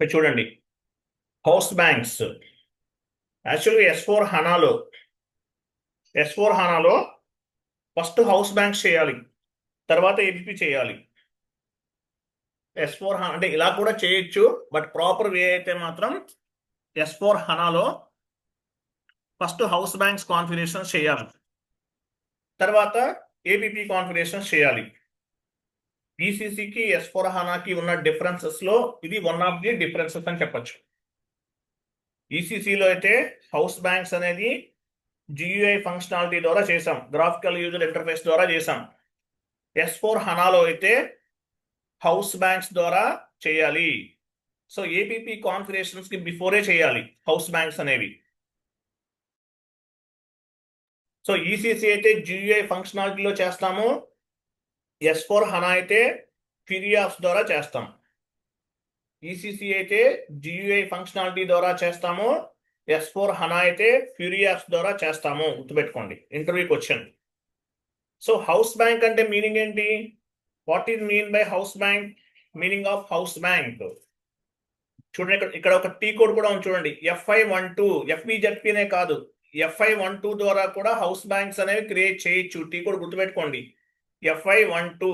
ఇక్కడ చూడండి, house banks. యాక్చువల్గా ఎస్4 హనాలో ఫస్ట్ హౌస్ బ్యాంక్స్ చేయాలి, తర్వాత ఏపీపీ చేయాలి. ఎస్4 హనా అంటే ఇలా కూడా చేయొచ్చు, బట్ ప్రాపర్ వే అయితే మాత్రం ఎస్4 హనాలో ఫస్ట్ హౌస్ బ్యాంక్స్ కాన్ఫిగరేషన్ చేయాలి, తర్వాత ఏపీపీ కాన్ఫిగరేషన్ చేయాలి. ఈసీసీకి ఎస్4 హనాకి ఉన్న డిఫరెన్సెస్ లో ఇది వన్ ఆఫ్ ది డిఫరెన్సెస్ అని చెప్పొచ్చు. ఈసీసీలో అయితే హౌస్ బ్యాంక్స్ అనేది జియుఐ ఫంక్షనాలిటీ ద్వారా చేసాం, గ్రాఫికల్ యూజర్ ఇంటర్ఫేస్ ద్వారా చేసాం. ఎస్4 హనాలో అయితే హౌస్ బ్యాంక్స్ ద్వారా చేయాలి. సో ఏపీపీ కాన్ఫిగరేషన్స్ కి బిఫోరే చేయాలి హౌస్ బ్యాంక్స్ అనేవి. సో ఈసీసీ అయితే జియుఐ ఫంక్షనాలిటీలో చేస్తాము, ఎస్4 హనా అయితే ఫిరియాప్స్ ద్వారా చేస్తాం. ఈసీసీ అయితే జియుఐ ఫంక్షనాలిటీ ద్వారా చేస్తాము, ఎస్4 హనా అయితే ఫ్యూరియాప్స్ ద్వారా చేస్తాము. గుర్తుపెట్టుకోండి, interview question. So house bank అంటే మీనింగ్ ఏంటి? What is mean by house bank? Meaning of house bank చూడండి, ఇక్కడ ఒక టీ కోడ్ కూడా ఉంది చూడండి, FI12. FBZPనే కాదు, FI12 ద్వారా కూడా హౌస్ బ్యాంక్స్ అనేవి క్రియేట్ చేయొచ్చు. టీ కోడ్ గుర్తుపెట్టుకోండి, FI12.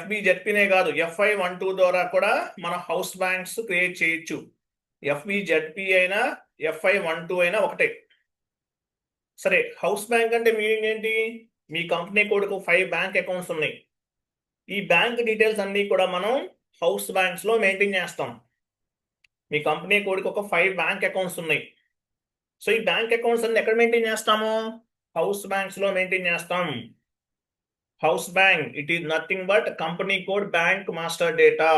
FBZPనే కాదు, FI12 ద్వారా కూడా మన హౌస్ బ్యాంక్స్ క్రియేట్ చేయొచ్చు. FBZP అయినా FI12 అయినా ఒకటే. సరే, హౌస్ బ్యాంక్ అంటే మీనింగ్ ఏంటి? మీ కంపెనీ కోడ్కు 5 బ్యాంక్ అకౌంట్స్ ఉన్నాయి. ఈ బ్యాంక్ డీటెయిల్స్ అన్ని కూడా మనం హౌస్ బ్యాంక్స్ లో మెయింటైన్ చేస్తాం. మీ కంపెనీ కోడ్కి ఒక 5 బ్యాంక్ అకౌంట్స్ ఉన్నాయి. సో ఈ బ్యాంక్ అకౌంట్స్ అన్ని ఎక్కడ మెయింటైన్ చేస్తాము? హౌస్ బ్యాంక్స్ లో మెయింటైన్ చేస్తాం. House bank, it is nothing but company code bank master data.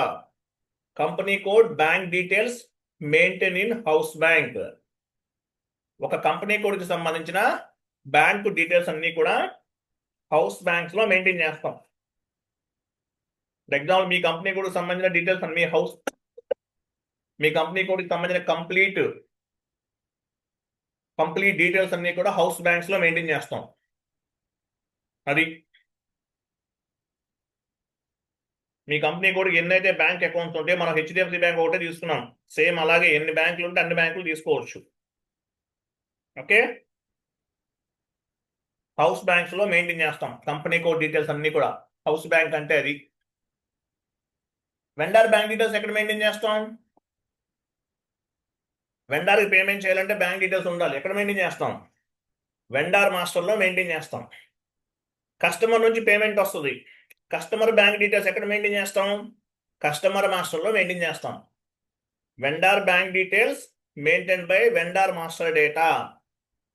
Company code bank details maintain in house bank. ఒక కంపెనీ కోడ్కి సంబంధించిన బ్యాంక్ డీటెయిల్స్ అన్ని కూడా హౌస్ బ్యాంక్స్ లో మెయింటైన్ చేస్తాం. ఫర్ ఎగ్జాంపుల్, మీ కంపెనీ కోడ్కి సంబంధించిన details అన్ని మీ company కోడ్కి సంబంధించిన complete details అన్ని కూడా హౌస్ బ్యాంక్స్ లో మెయింటైన్ చేస్తాం. అది మీ కంపెనీ కూడా ఎన్నైతే బ్యాంక్ అకౌంట్స్ ఉంటే, మనం హెచ్డిఎఫ్సి బ్యాంక్ ఒకటే తీసుకున్నాం, సేమ్ అలాగే ఎన్ని బ్యాంకులు ఉంటే అన్ని బ్యాంకులు తీసుకోవచ్చు. ఓకే, హౌస్ బ్యాంక్స్ లో మెయింటైన్ చేస్తాం కంపెనీ కోడ్ డీటెయిల్స్ అన్ని కూడా. హౌస్ బ్యాంక్ అంటే అది. వెండర్ బ్యాంక్ డీటెయిల్స్ ఎక్కడ మెయింటైన్ చేస్తాం? వెండర్కి పేమెంట్ చేయాలంటే బ్యాంక్ డీటెయిల్స్ ఉండాలి. ఎక్కడ మెయింటైన్ చేస్తాం? వెండర్ మాస్టర్లో మెయింటైన్ చేస్తాం. కస్టమర్ నుంచి పేమెంట్ వస్తుంది, కస్టమర్ బ్యాంక్ డీటెయిల్స్ ఎక్కడ మెయింటైన్ చేస్తాం? కస్టమర్ మాస్టర్లో మెయింటైన్ చేస్తాం. Vendor bank details maintain by vendor master data.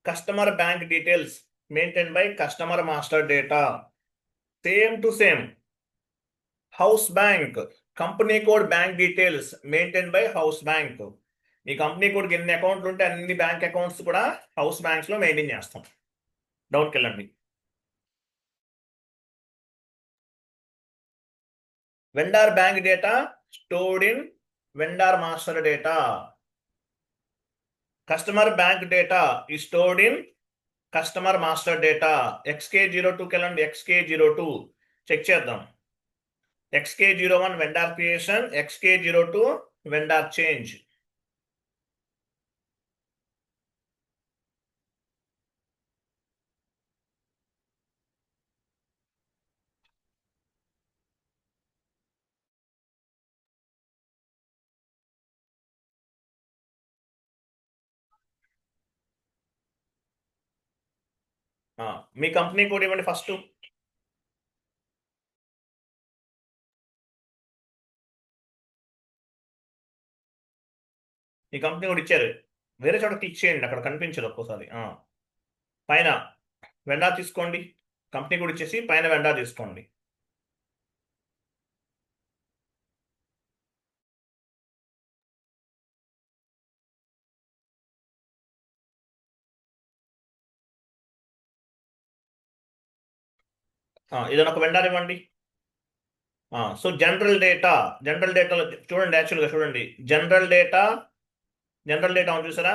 Customer bank details maintain by customer master data. Same to same. House bank, company code bank details maintain by house bank. మీ company కోడ్కి ఎన్ని అకౌంట్లు ఉంటే అన్ని bank accounts కూడా house banks లో maintain చేస్తాం. డౌట్కి వెళ్ళండి. Vendor bank data stored in vendor master data. Customer bank data ఈ stored in customer master data. XK02కి వెళ్ళండి, XK02 చెక్ చేద్దాం. XK01 vendor creation, XK02 vendor change. మీ కంపెనీ కోడ్ ఇవ్వండి ఫస్ట్. మీ కంపెనీ కోడ్ ఇచ్చారు, వేరే చోట క్లిక్ చేయండి, అక్కడ కనిపించదు ఒక్కోసారి. పైన వెండర్ తీసుకోండి, కంపెనీ కోడ్ ఇచ్చేసి పైన వెండర్ తీసుకోండి. ఏదైనా ఒక వెండర్ ఇవ్వండి. సో జనరల్ డేటాలో చూడండి, యాక్చువల్గా చూడండి, జనరల్ డేటా ఉంది చూసారా?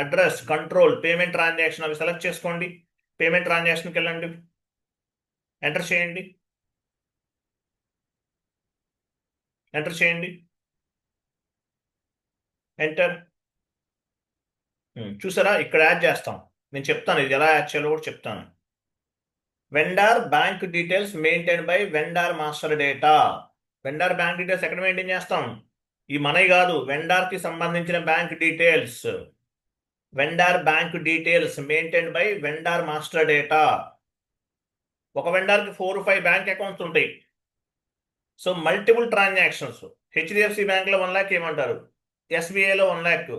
అడ్రస్ కంట్రోల్ పేమెంట్ ట్రాన్సాక్షన్ అవి సెలెక్ట్ చేసుకోండి. పేమెంట్ ట్రాన్సాక్షన్కి వెళ్ళండి, ఎంటర్ చేయండి. ఎంటర్ చేయండి. ఎంటర్. చూసారా, ఇక్కడ యాడ్ చేస్తాం. నేను చెప్తాను ఇది ఎలా యాడ్ చేయాలో కూడా చెప్తాను. Vendor bank details maintain by vendor master data. Vendor bank details ఎక్కడ మెయింటైన్ చేస్తాం? ఈ మనవి కాదు, వెండర్ కి సంబంధించిన bank details. Vendor bank details maintain by vendor master data. ఒక వెండర్ కి 4-5 బ్యాంక్ అకౌంట్స్ ఉంటాయి. So multiple transactions. HDFC bank లో 1 lakh ఏమంటారు, ఎస్బీఐలో 1 lakh,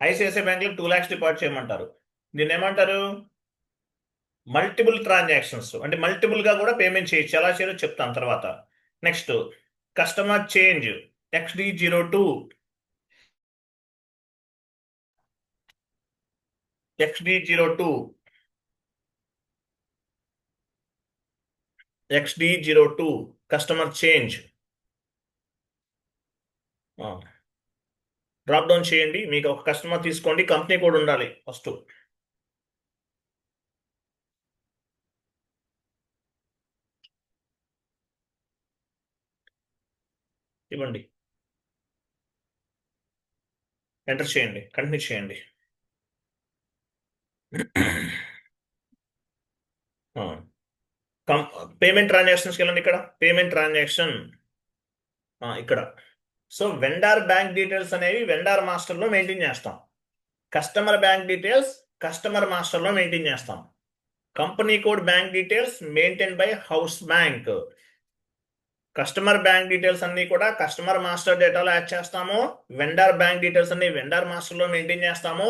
ఐసిఐసిఐ బ్యాంక్ లో 2 lakhs డిపాజిట్ చేయమంటారు. దీన్ని ఏమంటారు? Multiple transactions. అంటే మల్టిపుల్ గా కూడా పేమెంట్ చేయొచ్చు. ఎలా చేయాలో చెప్తాను తర్వాత. Next customer change XD02. XD02 customer change. Drop down చేయండి. మీకు ఒక కస్టమర్ తీసుకోండి, కంపెనీ కూడా ఉండాలి ఫస్ట్. ఇవ్వండి, ఎంటర్ చేయండి, కంటిన్యూ చేయండి. పేమెంట్ ట్రాన్సాక్షన్స్కి వెళ్ళండి. ఇక్కడ పేమెంట్ ట్రాన్సాక్షన్ ఇక్కడ. సో వెండర్ బ్యాంక్ డీటెయిల్స్ అనేవి వెండర్ మాస్టర్లో మెయింటైన్ చేస్తాం. కస్టమర్ బ్యాంక్ డీటెయిల్స్ కస్టమర్ మాస్టర్లో మెయింటైన్ చేస్తాం. Company code bank details maintain by house bank. Customer bank details అన్ని కూడా కస్టమర్ మాస్టర్ డేటాలో యాడ్ చేస్తాము. వెండర్ బ్యాంక్ డీటెయిల్స్ అన్ని వెండర్ మాస్టర్లో మెయింటైన్ చేస్తాము.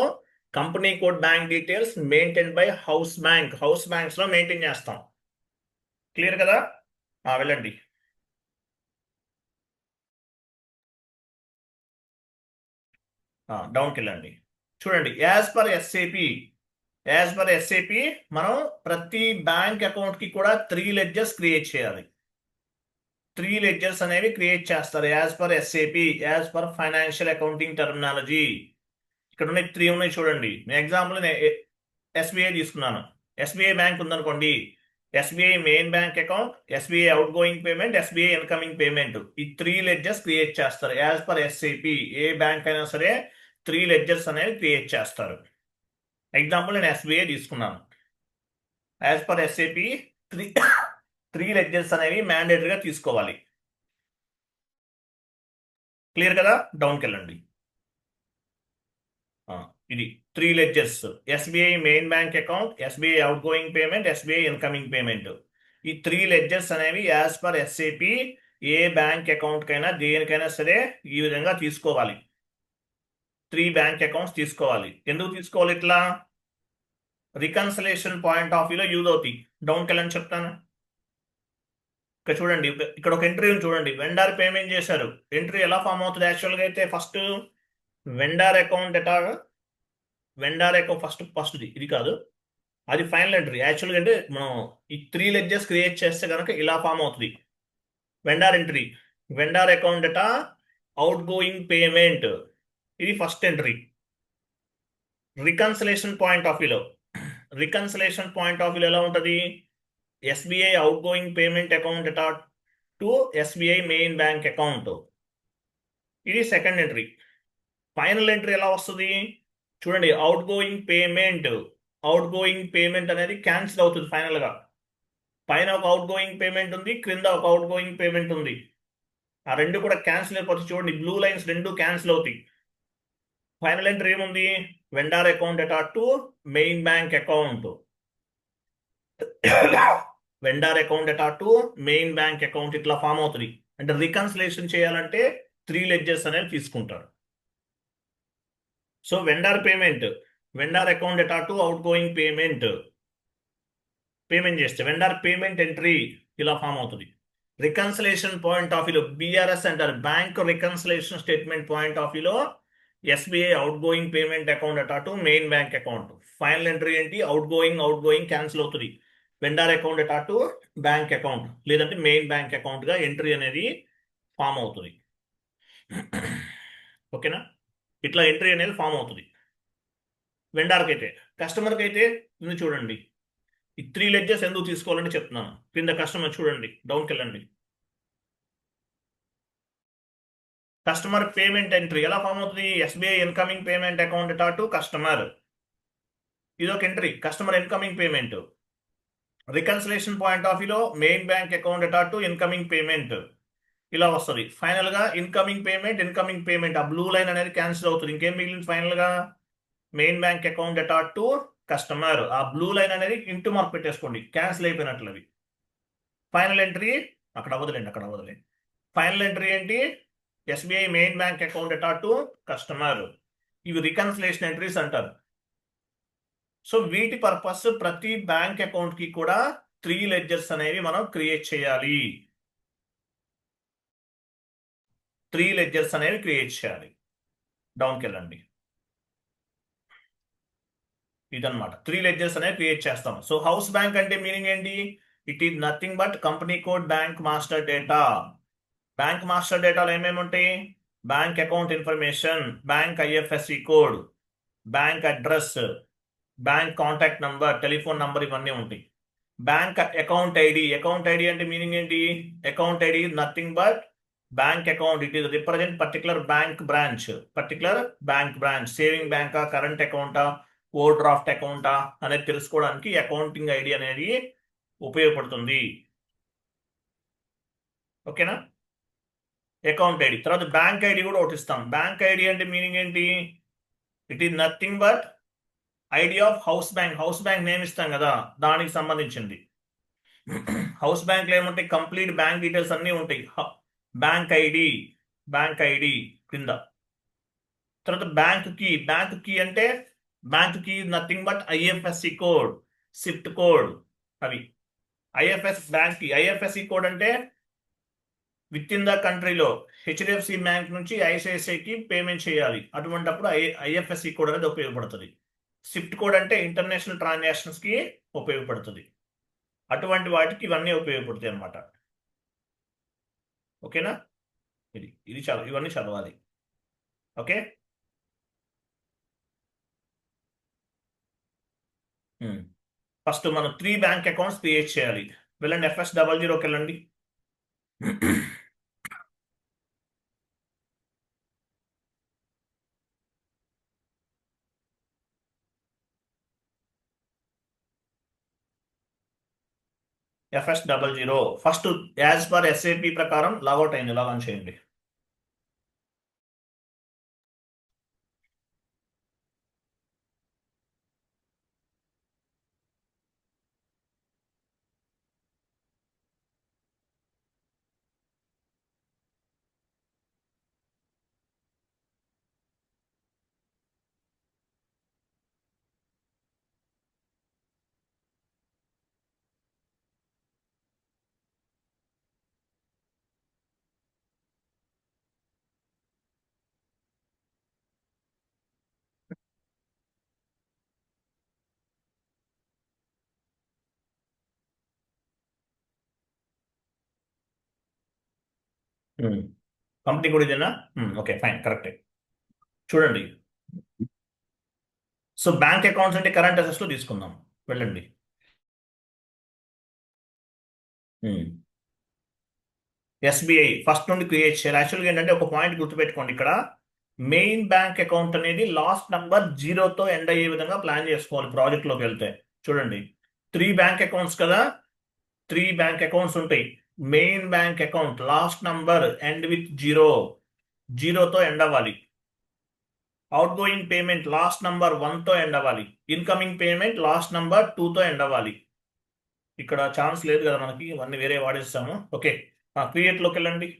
Company code bank details maintain by house bank, house banks లో మెయింటైన్ చేస్తాం. క్లియర్ కదా? వెళ్ళండి. డౌన్కి వెళ్ళండి. చూడండి, యాజ్ పర్ ఎస్ఏపి మనం ప్రతి బ్యాంక్ అకౌంట్ కి కూడా 3 ledgers క్రియేట్ చేయాలి. 3 ledgers అనేవి క్రియేట్ చేస్తారు as per SAP, as per financial accounting terminology. ఇక్కడ ఉన్నాయి 3 ఉన్నాయి చూడండి. ఎగ్జాంపుల్ నేను ఎస్బీఐ తీసుకున్నాను. ఎస్బీఐ బ్యాంక్ ఉందనుకోండి, SBI main bank account, SBI outgoing payment, SBI incoming payment. ఈ 3 ledgers క్రియేట్ చేస్తారు యాజ్ పర్ ఎస్ఏపి. ఏ బ్యాంక్ అయినా సరే 3 ledgers అనేవి క్రియేట్ చేస్తారు. ఎగ్జాంపుల్ నేను ఎస్బీఐ తీసుకున్నాను. యాజ్ పర్ ఎస్ఏపి 3 ledgers అనేవి మ్యాండేటరీగా తీసుకోవాలి. క్లియర్ కదా? డౌన్కి వెళ్ళండి. ఇది 3 ledgers. SBI main bank account, SBI outgoing payment, SBI incoming payment. ఈ 3 ledgers అనేవి యాజ్ పర్ ఎస్ఏపి ఏ బ్యాంక్ అకౌంట్ కైనా దేనికైనా సరే ఈ విధంగా తీసుకోవాలి. 3 బ్యాంక్ అకౌంట్స్ తీసుకోవాలి. ఎందుకు తీసుకోవాలి ఇట్లా? రికన్సిలేషన్ పాయింట్ ఆఫ్ వ్యూలో యూజ్ అవుతాయి. డౌన్కి వెళ్ళని చెప్తాను. ఇక్కడ చూడండి, ఇక్కడ ఒక ఎంట్రీ చూడండి. వెండర్ పేమెంట్ చేశారు. ఎంట్రీ ఎలా ఫామ్ అవుతుంది? యాక్చువల్గా అయితే ఫస్ట్ వెండర్ అకౌంట్ ఫస్ట్ ఇది కాదు, అది ఫైనల్ ఎంట్రీ. యాక్చువల్గా అంటే మనం ఈ 3 ledgers క్రియేట్ చేస్తే కనుక ఇలా ఫామ్ అవుతుంది. Vendor entry, vendor account data, outgoing payment, ఇది first entry. Reconciliation point of వ్యూలో ఎలా ఉంటుంది? SBI outgoing payment account data to SBI main bank account, ఇది సెకండ్ ఎంట్రీ. ఫైనల్ ఎంట్రీ ఎలా వస్తుంది చూడండి. అవుట్ గోయింగ్ పేమెంట్ అనేది cancel అవుతుంది ఫైనల్ గా. పైన ఒక అవుట్ గోయింగ్ పేమెంట్ ఉంది, క్రింద ఒక అవుట్ గోయింగ్ పేమెంట్ ఉంది. ఆ రెండు కూడా క్యాన్సిల్ అయిపోతుంది. చూడండి, బ్లూ లైన్స్ రెండు క్యాన్సిల్ అవుతాయి. ఫైనల్ ఎంట్రీ ఏముంది? Vendor account data to main bank account. Vendor account data to main bank account ఇట్లా ఫామ్ అవుతుంది. అంటే రికన్సిలేషన్ చేయాలంటే 3 ledgers అనేవి తీసుకుంటారు. So vendor account data to outgoing payment చేస్తే వెండర్ పేమెంట్ ఎంట్రీ ఇలా ఫామ్ అవుతుంది. రికన్సిలేషన్ పాయింట్ ఆఫ్ వ్యూలో బిఆర్ఎస్ అంటారు, bank reconciliation statement point of వ్యూలో SBI outgoing payment account data to main bank account. Final entry ఏంటి? Out going cancel అవుతుంది. Vendor account data to bank account లేదంటే main bank account గా entry అనేది form అవుతుంది. ఓకేనా? ఇట్లా entry అనేది ఫామ్ అవుతుంది వెండర్కి అయితే. కస్టమర్కి అయితే చూడండి, ఈ 3 ledgers ఎందుకు తీసుకోవాలని చెప్తున్నాను. కింద కస్టమర్ చూడండి, డౌన్కి వెళ్ళండి. కస్టమర్ పేమెంట్ ఎంట్రీ ఎలా ఫామ్ అవుతుంది? SBI incoming payment account dot customer, ఇది ఒక entry, customer incoming payment. Reconciliation point of వ్యూలో main bank account dot incoming payment ఇలా వస్తుంది. ఫైనల్ గా ఇన్కమింగ్ పేమెంట్ ఆ బ్లూ లైన్ అనేది క్యాన్సిల్ అవుతుంది. ఇంకేం మిగిలింది ఫైనల్ గా? Main bank account dot customer, ఆ బ్లూ లైన్ అనేది ఇంటూ మార్క్ పెట్టేసుకోండి, క్యాన్సిల్ అయిపోయినట్లు అవి. ఫైనల్ ఎంట్రీ అక్కడ అవ్వదులేండి. ఫైనల్ ఎంట్రీ ఏంటి? SBI main bank account dot customer. ఇవి రికన్సిలేషన్ ఎంట్రీస్ అంటారు. సో వీటి పర్పస్ ప్రతి బ్యాంక్ అకౌంట్ కి కూడా 3 లెడ్జర్స్ అనేవి మనం క్రియేట్ చేయాలి. 3 లెడ్జర్స్ అనేవి క్రియేట్ చేయాలి. డౌన్కి వెళ్ళండి. ఇదన్నమాట 3 లెడ్జర్స్ అనేవి క్రియేట్ చేస్తాం. సో హౌస్ బ్యాంక్ అంటే మీనింగ్ ఏంటి? It is nothing but company code, bank master data. Bank master డేటాలో ఏమేమి ఉంటాయి? Bank account information, bank IFSC code, bank address, bank contact number, telephone number, ఇవన్నీ ఉంటాయి. బ్యాంక్ అకౌంట్ ఐడి అంటే meaning ఏంటి? Account ID nothing but bank account. It is represent particular bank branch, saving బ్యాంకా, current అకౌంటా, overdraft అకౌంటా అనేది తెలుసుకోవడానికి accounting ID అనేది ఉపయోగపడుతుంది. ఓకేనా? Account ID. తర్వాత బ్యాంక్ ఐడి కూడా ఒకటి ఇస్తాం. బ్యాంక్ ఐడి అంటే మీనింగ్ ఏంటి? It is nothing but ID of house bank name ఇస్తాం కదా, దానికి సంబంధించింది. హౌస్ బ్యాంక్ లో ఏముంటాయి? కంప్లీట్ బ్యాంక్ డీటెయిల్స్ అన్నీ ఉంటాయి. బ్యాంక్ ఐడి కింద. తర్వాత బ్యాంక్ కీ అంటే bank key nothing but IFSC code, SWIFT code, అవి ఐఎఫ్ఎస్సి కోడ్ అంటే విత్ ఇన్ ద కంట్రీలో హెచ్డిఎఫ్సి బ్యాంక్ నుంచి ఐసిఐసిఐకి పేమెంట్ చేయాలి, అటువంటిప్పుడు ఐఎఫ్ఎస్సి కోడ్ అనేది ఉపయోగపడుతుంది. సిఫ్ట్ కోడ్ అంటే ఇంటర్నేషనల్ ట్రాన్సాక్షన్స్ కి ఉపయోగపడుతుంది. అటువంటి వాటికి ఇవన్నీ ఉపయోగపడతాయి అన్నమాట. ఓకేనా? ఇది ఇవన్నీ చదవాలి. ఓకే. ఫస్ట్ మనం 3 బ్యాంక్ అకౌంట్స్ క్రియేట్ చేయాలి. వెళ్ళండి, FS00కి వెళ్ళండి. FS00 first as per SAP ప్రకారం లాగౌట్ అయింది, లాగాన్ చేయండి. కంపెనీ కూడా ఇదేనా? ఓకే, ఫైన్, కరెక్టే. చూడండి, సో బ్యాంక్ అకౌంట్స్ అంటే కరెంట్ అసెట్స్ లో తీసుకుందాం. వెళ్ళండి. ఎస్బీఐ ఫస్ట్ నుండి క్రియేట్ చేయాలి. యాక్చువల్గా ఏంటంటే ఒక పాయింట్ గుర్తుపెట్టుకోండి, ఇక్కడ మెయిన్ బ్యాంక్ అకౌంట్ అనేది లాస్ట్ నంబర్ 0తో ఎండ్ అయ్యే విధంగా ప్లాన్ చేసుకోవాలి. ప్రాజెక్ట్లోకి వెళ్తే చూడండి, 3 బ్యాంక్ అకౌంట్స్ కదా, 3 బ్యాంక్ అకౌంట్స్ ఉంటాయి. Main bank account last number end with 0తో ఎండ్ అవ్వాలి. Outgoing payment last number 1తో ఎండ్ అవ్వాలి. ఇన్కమింగ్ పేమెంట్ లాస్ట్ నంబర్ 2తో ఎండ్ అవ్వాలి. ఇక్కడ ఛాన్స్ లేదు కదా మనకి, ఇవన్నీ వేరే వాడేస్తాము. ఓకే, క్రియేట్లోకి వెళ్ళండి.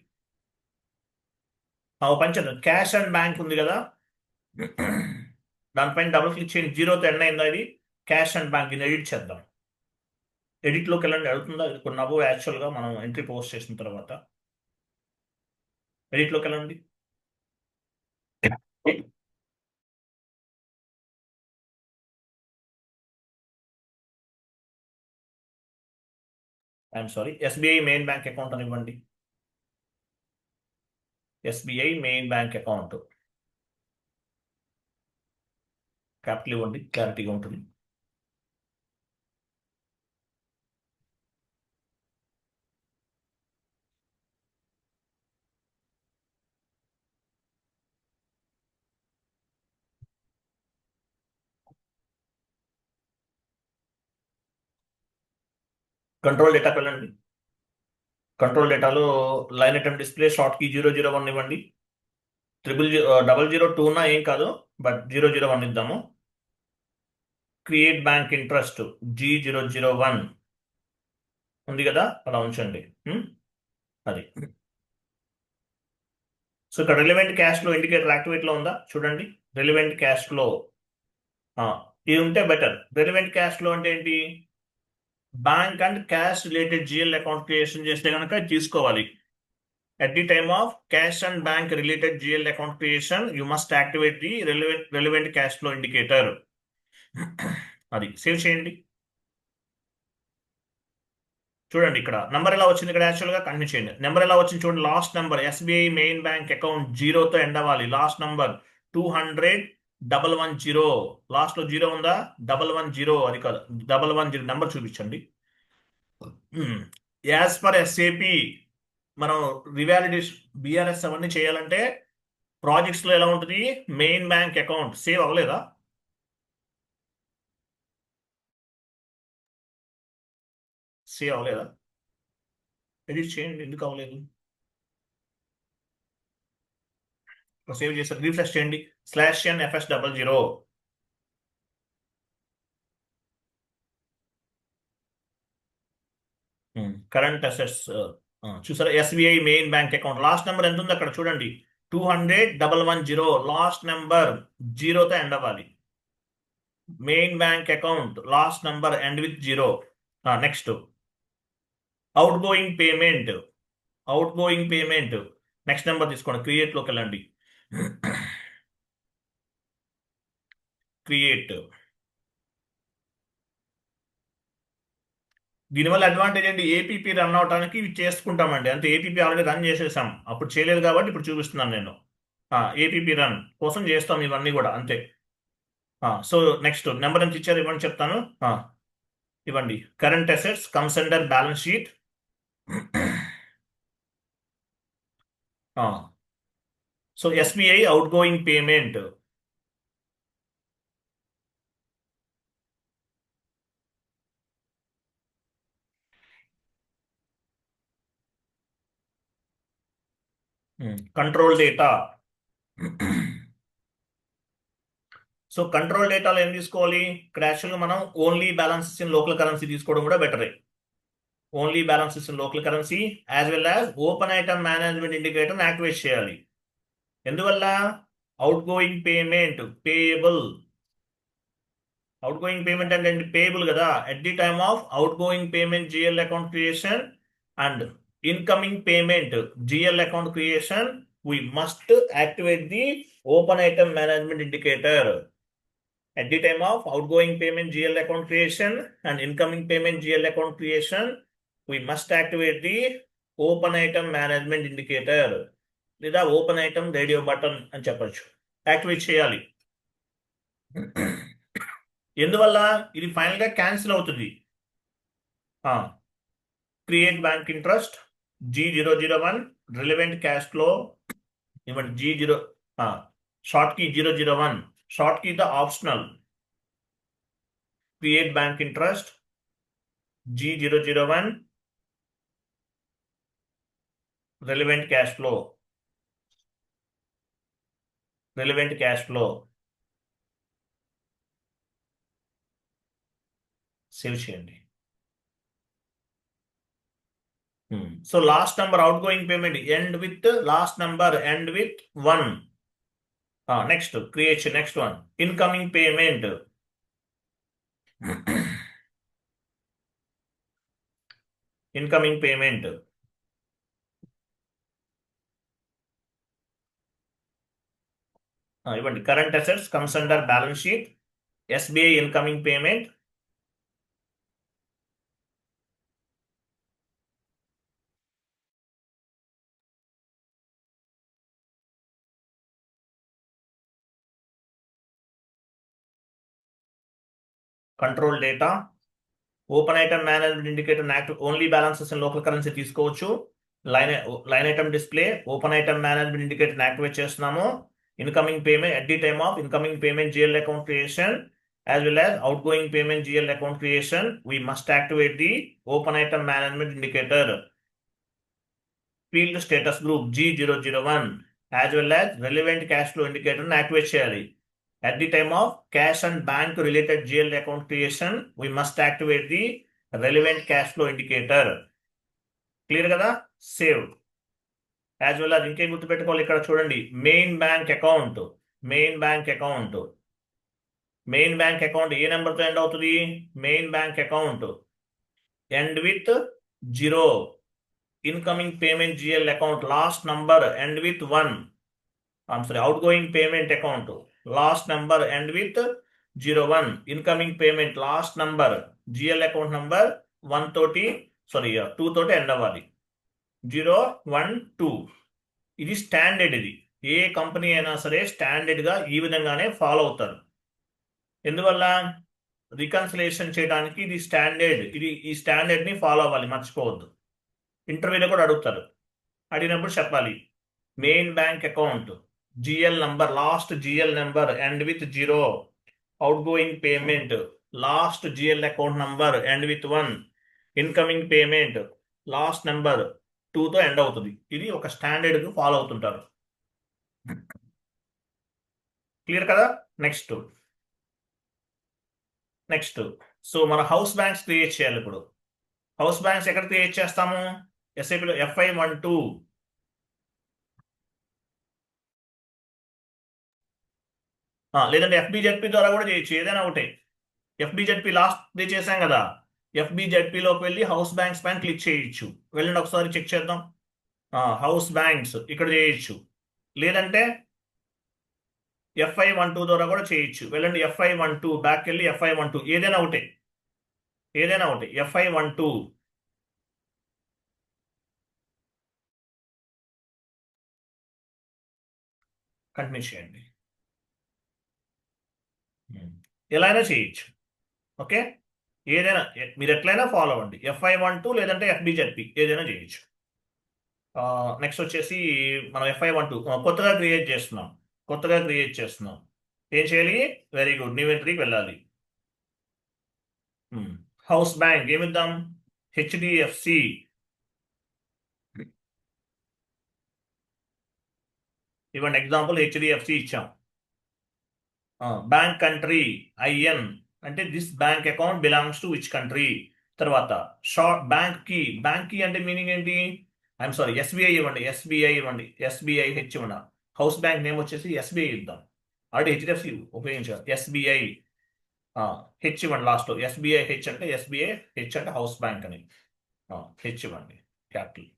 పంచండి, క్యాష్ అండ్ బ్యాంక్ ఉంది కదా, దానిపైన డబుల్ క్లిక్ చేయండి. 0తో ఎండ్ అయిందా ఇది? క్యాష్ అండ్ బ్యాంక్ ఇది ఎడిట్ చేద్దాం. ఎడిట్లోకి వెళ్ళండి. అడుగుతుందా? ఇది కొన్ని నవ్వు యాక్చువల్గా మనం ఎంట్రీ పోస్ట్ చేసిన తర్వాత. ఎడిట్లోకి వెళ్ళండి. I'm sorry, SBI main bank account అని ఇవ్వండి. SBI main bank account capital ఇవ్వండి, క్లారిటీగా ఉంటుంది. కంట్రోల్ డేటాకి వెళ్ళండి. కంట్రోల్ డేటాలో line item display short key 001 ఇవ్వండి. 002 ఉన్నా ఏం కాదు, బట్ 001 ఇద్దాము. క్రియేట్ బ్యాంక్ ఇంట్రెస్ట్ G001 ఉంది కదా, అలా ఉంచండి. అది. సో ఇక్కడ relevant cash flow indicator activate లో ఉందా చూడండి. రిలవెంట్ క్యాష్ ఫ్లో ఇది ఉంటే బెటర్. రిలవెంట్ క్యాష్ ఫ్లో అంటే ఏంటి? Bank and cash related GL account creation చేస్తే కనుక తీసుకోవాలి. At the time of cash and bank related GL account creation, you must activate the relevant cash flow indicator. అది save చేయండి. చూడండి ఇక్కడ number ఎలా వచ్చింది. ఇక్కడ యాక్చువల్గా కంటిన్యూ చేయండి. నెంబర్ ఎలా వచ్చింది చూడండి. Last number SBI main bank account 0తో ఎండ్ అవ్వాలి. Last number 200,110. లాస్ట్ లో 0 ఉందా? 110 అది కాదు, 110 నెంబర్ చూపించండి. యాజ్ పర్ ఎస్ఏపి మనం రివాలిడేషన్ బిఆర్ఎస్ అవన్నీ చేయాలంటే ప్రాజెక్ట్స్ లో ఎలా ఉంటుంది? మెయిన్ బ్యాంక్ అకౌంట్ సేవ్ అవ్వలేదా? సేవ్ అవ్వలేదా? ఎడిట్ చేయండి, ఎందుకు అవ్వలేదు? సేవ్ చేస్తారు, రీఫ్రెష్ చేయండి. /n/FS00 కరెంట్ అసెట్స్ చూసారా? SBI main bank account last number ఎంత ఉంది అక్కడ చూడండి. 200,110. లాస్ట్ నెంబర్ 0తో ఎండ్ అవ్వాలి. Main bank account last number end with 0. Next out going payment. Next number తీసుకోండి. క్రియేట్ లోకి వెళ్ళండి. క్రియేట్. దీనివల్ల అడ్వాంటేజ్ ఏంటి? ఏపీపీ రన్ అవడానికి ఇవి చేసుకుంటామండి. అంటే ఏపీపీ ఆల్రెడీ రన్ చేసేసాం, అప్పుడు చేయలేదు కాబట్టి ఇప్పుడు చూపిస్తున్నాను నేను. ఏపీపీ రన్ కోసం చేస్తాం ఇవన్నీ కూడా, అంతే. సో నెక్స్ట్ నెంబర్ ఎంత ఇచ్చారు ఇవ్వండి, చెప్తాను. ఇవ్వండి. Current assets comes under balance sheet. So SBI outgoing payment. Control data. So control డేటాలో ఏం తీసుకోవాలి? ఇక్కడ యాక్చువల్గా మనం only balances in local currency తీసుకోవడం కూడా బెటరే. Only balances in local currency as well as open item management indicator activate చేయాలి. ఎందువల్ల? Out going payment payable. Out going payment అంటే పేయబుల్ కదా. At the time of out going payment GL account creation and incoming payment GL account creation we must activate the open item management indicator. At the time of outgoing payment GL account creation and incoming payment GL account creation, we must activate the open item management indicator. లేదా open item radio button అని చెప్పచ్చు. Activate చేయాలి. ఎందువల్ల? ఇది final గా cancel అవుతుంది. Create bank interest G001 relevant cash flow ఇవ్వండి. G0 short key 001. Short key the optional. Create bank interest G001 relevant cash flow. Save చేయండి. So last number outgoing payment end with last number end with 1. Next creation. Next one incoming payment. ఇవ్వండి. Current assets comes under balance sheet SBI incoming payment. Control data open item management indicator active. Only balances in local currency తీసుకోవచ్చు. Line item display open item management indicator activate చేస్తున్నాము. Incoming payment at the time of incoming payment GL account creation as well as outgoing payment GL account creation, we must activate the open item management indicator, field status group G001, as well as relevant cash flow indicator activate చేయాలి. At the time of cash and bank related GL account creation, we must activate the relevant cash flow indicator. Clear కదా? Save. As well అది ఇంకేం గుర్తుపెట్టుకోవాలి ఇక్కడ చూడండి, main bank account ఏ నెంబర్తో end అవుతుంది? Main bank account end with 0. Incoming payment GL account last number end with 1. Outgoing payment account last number end with 01. Incoming payment last number GL account number 1 తోటి 2 తోటి end అవ్వాలి. 0, 1, 2. ఇది standard. ఇది ఏ company అయినా సరే స్టాండర్డ్గా ఈ విధంగానే ఫాలో అవుతారు. ఎందువల్ల? రికన్సిలేషన్ చేయడానికి ఇది స్టాండర్డ్. ఈ స్టాండర్డ్ని ఫాలో అవ్వాలి, మర్చిపోవద్దు. ఇంటర్వ్యూలో కూడా అడుగుతారు. అడిగినప్పుడు చెప్పాలి, main bank account GL number last GL number end with 0. Outgoing payment last GL account number end with 1. Incoming payment last number 2తో ఎండ్ అవుతుంది. ఇది ఒక స్టాండర్డ్ ఫాలో అవుతుంటారు. క్లియర్ కదా? నెక్స్ట్ సో మన హౌస్ బ్యాంక్స్ క్రియేట్ చేయాలి. ఇప్పుడు house banks ఎక్కడ క్రియేట్ చేస్తాము? ఎస్ఐపిలో FI12. లేదంటే FBZP ద్వారా కూడా చేయొచ్చు, ఏదైనా ఒకటే. FBZP లాస్ట్ డే చేశాం కదా, FBZPలోకి వెళ్ళి హౌస్ బ్యాంక్స్ పైన క్లిక్ చేయొచ్చు. వెళ్ళండి ఒకసారి చెక్ చేద్దాం. హౌస్ బ్యాంక్స్ ఇక్కడ చేయొచ్చు, లేదంటే FI12 ద్వారా కూడా చేయొచ్చు. వెళ్ళండి FI12 బ్యాక్ వెళ్ళి FI12 ఏదైనా ఒకటే FI12. కంటిన్యూ చేయండి. ఎలా అయినా చేయొచ్చు. ఓకే, ఏదైనా మీరు ఎట్లయినా ఫాలో అవ్వండి. FI12 లేదంటే FBZP ఏదైనా చేయొచ్చు. నెక్స్ట్ వచ్చేసి మనం FI12 కొత్తగా క్రియేట్ చేస్తున్నాం. ఏం చేయాలి? వెరీ గుడ్, న్యూ ఎంట్రీకి వెళ్ళాలి. హౌస్ బ్యాంక్ ఏమిద్దాం? HDFC. ఇవ్వండి ఎగ్జాంపుల్, HDFC ఇచ్చాం. బ్యాంక్ కంట్రీ IN అంటే this bank account belongs to which country. తర్వాత షార్ట్ బ్యాంక్ కీ అంటే మీనింగ్ ఏంటి? ఐఎమ్ సారీ, SBI ఇవ్వండి. SBI హెచ్ ఇవ్వండి. హౌస్ బ్యాంక్ నేమ్ వచ్చేసి SBI ఇద్దాం. ఆల్రెడీ HDFC ఉపయోగించారు. SBI హెచ్ ఇవ్వండి లాస్ట్లో. SBI హెచ్ అంటే హౌస్ బ్యాంక్ అని హెచ్ ఇవ్వండి, క్యాపిటల్.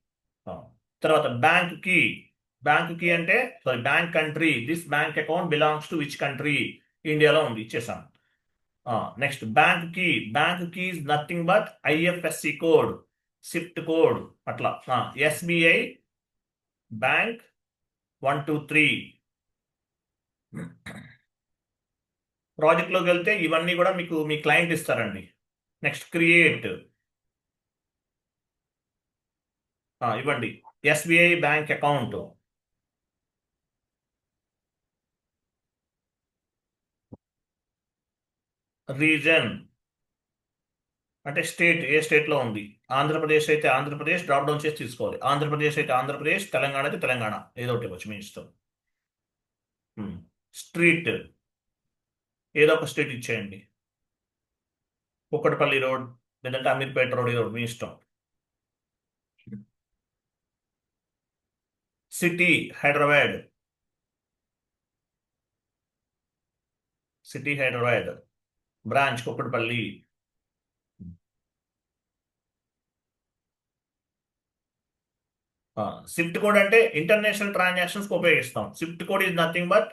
తర్వాత బ్యాంక్ కీ అంటే bank country, this bank account belongs to which country, ఇండియాలో ఉంది, ఇచ్చేసాం. Next bank key is nothing but IFSC code, SWIFT code అట్లా. SBI bank 1 2 3. ప్రాజెక్ట్లోకి వెళ్తే ఇవన్నీ కూడా మీకు మీ క్లయింట్ ఇస్తారండి. నెక్స్ట్ క్రియేట్ ఇవ్వండి SBI బ్యాంక్ అకౌంట్. రీజన్ అంటే స్టేట్, ఏ స్టేట్లో ఉంది. ఆంధ్రప్రదేశ్ అయితే ఆంధ్రప్రదేశ్, డ్రాప్ డౌన్ చేసి తీసుకోవాలి. ఆంధ్రప్రదేశ్ అయితే ఆంధ్రప్రదేశ్, తెలంగాణ అయితే తెలంగాణ, ఏదో ఒకటి ఇవ్వచ్చు మీ ఇష్టం. స్ట్రీట్ ఏదో ఒక స్ట్రీట్ ఇచ్చేయండి. కుక్కటపల్లి రోడ్ లేదంటే అమీర్పేట రోడ్, ఏదో మీ ఇష్టం. City Hyderabad, branch Kukatpally. Swift code అంటే ఇంటర్నేషనల్ ట్రాన్సాక్షన్స్ ఉపయోగిస్తాం. Swift code is nothing but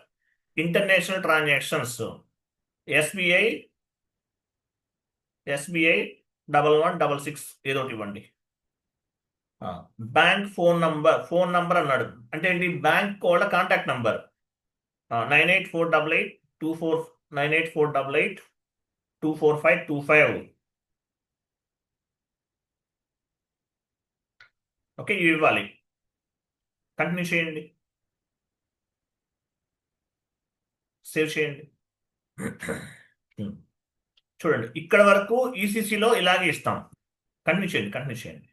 international transactions. SBI 1166 ఏదో ఒకటి ఇవ్వండి. బ్యాంక్ ఫోన్ నంబర్ అన్నాడు అంటే ఏంటి? బ్యాంక్ వాళ్ళ కాంటాక్ట్ నంబర్ 984824 ఓకే, ఇవి ఇవ్వాలి. కంటిన్యూ చేయండి, సేవ్ చేయండి. చూడండి ఇక్కడ వరకు ఈసీసీలో ఇలాగే ఇస్తాం. కంటిన్యూ చేయండి.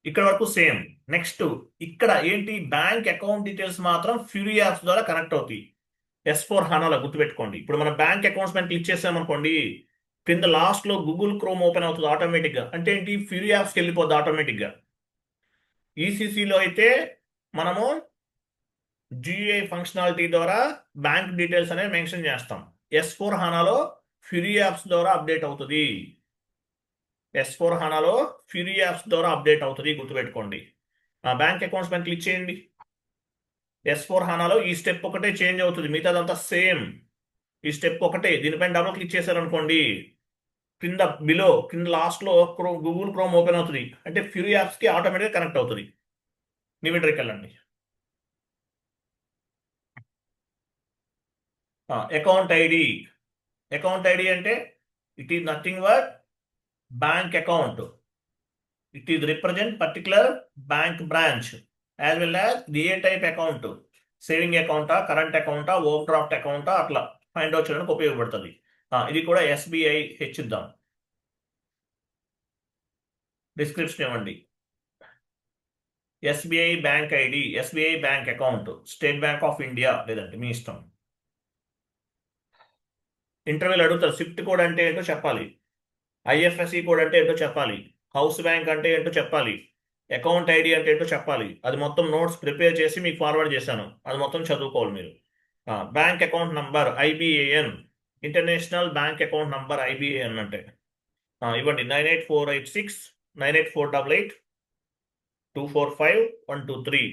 ఇక్కడ వరకు సేమ్. నెక్స్ట్ ఇక్కడ ఏంటి, బ్యాంక్ అకౌంట్ డీటెయిల్స్ మాత్రం ఫ్యూరీ యాప్స్ ద్వారా కనెక్ట్ అవుతాయి. S4 HANAలో గుర్తుపెట్టుకోండి. ఇప్పుడు మన బ్యాంక్ అకౌంట్స్ పైన క్లిక్ చేసామనుకోండి, కింద లాస్ట్ లో గూగుల్ క్రోమ్ ఓపెన్ అవుతుంది ఆటోమేటిక్ గా. అంటే ఏంటి, ఫ్యూరీ యాప్స్కి వెళ్ళిపోద్ది ఆటోమేటిక్ గా. ఈసీసీలో అయితే మనము GUI ఫంక్షనాలిటీ ద్వారా బ్యాంక్ డీటెయిల్స్ అనేవి మెన్షన్ చేస్తాం. S4 HANAలో ఫ్యూరీ యాప్స్ ద్వారా అప్డేట్ అవుతుంది. S4 HANAలో ఫ్యూరీ యాప్స్ ద్వారా అప్డేట్ అవుతుంది, గుర్తుపెట్టుకోండి. బ్యాంక్ అకౌంట్స్ పైన క్లిక్ చేయండి. S4 HANAలో ఈ స్టెప్ ఒకటే చేంజ్ అవుతుంది, మిగతాదంతా సేమ్. ఈ స్టెప్ ఒకటే. దీనిపైన డబుల్ క్లిక్ చేశారనుకోండి, కింద లాస్ట్ లో గూగుల్ క్రోమ్ ఓపెన్ అవుతుంది. అంటే ఫ్యూరీ యాప్స్ కి ఆటోమేటిక్గా కనెక్ట్ అవుతుంది. నిమిటర్కి వెళ్ళండి. అకౌంట్ ఐడి అంటే it is nothing but bank account. It is represent particular bank branch as well as the a type account, saving అకౌంటా, కరెంట్ అకౌంటా, ఓవర్ డ్రాఫ్ట్ అకౌంటా, అట్లా ఫైండ్ అవుట్ చేయడానికి ఉపయోగపడుతుంది. ఇది కూడా SBI ఇద్దాం. డిస్క్రిప్షన్ ఇవ్వండి. SBI bank ID, SBI bank account, state bank of India, లేదంటే మీ ఇష్టం. ఇంటర్వ్యూలు అడుగుతారు, స్విఫ్ట్ కోడ్ అంటే ఏంటో చెప్పాలి, IFSC కోడ్ అంటే ఏంటో చెప్పాలి, హౌస్ బ్యాంక్ అంటే ఏంటో చెప్పాలి, అకౌంట్ ఐడి అంటే ఏంటో చెప్పాలి. అది మొత్తం నోట్స్ ప్రిపేర్ చేసి మీకు ఫార్వర్డ్ చేశాను, అది మొత్తం చదువుకోవాలి మీరు. Bank account number IBAN, international bank account number IBAN అంటే ఇవ్వండి. 98486 98488 245 123.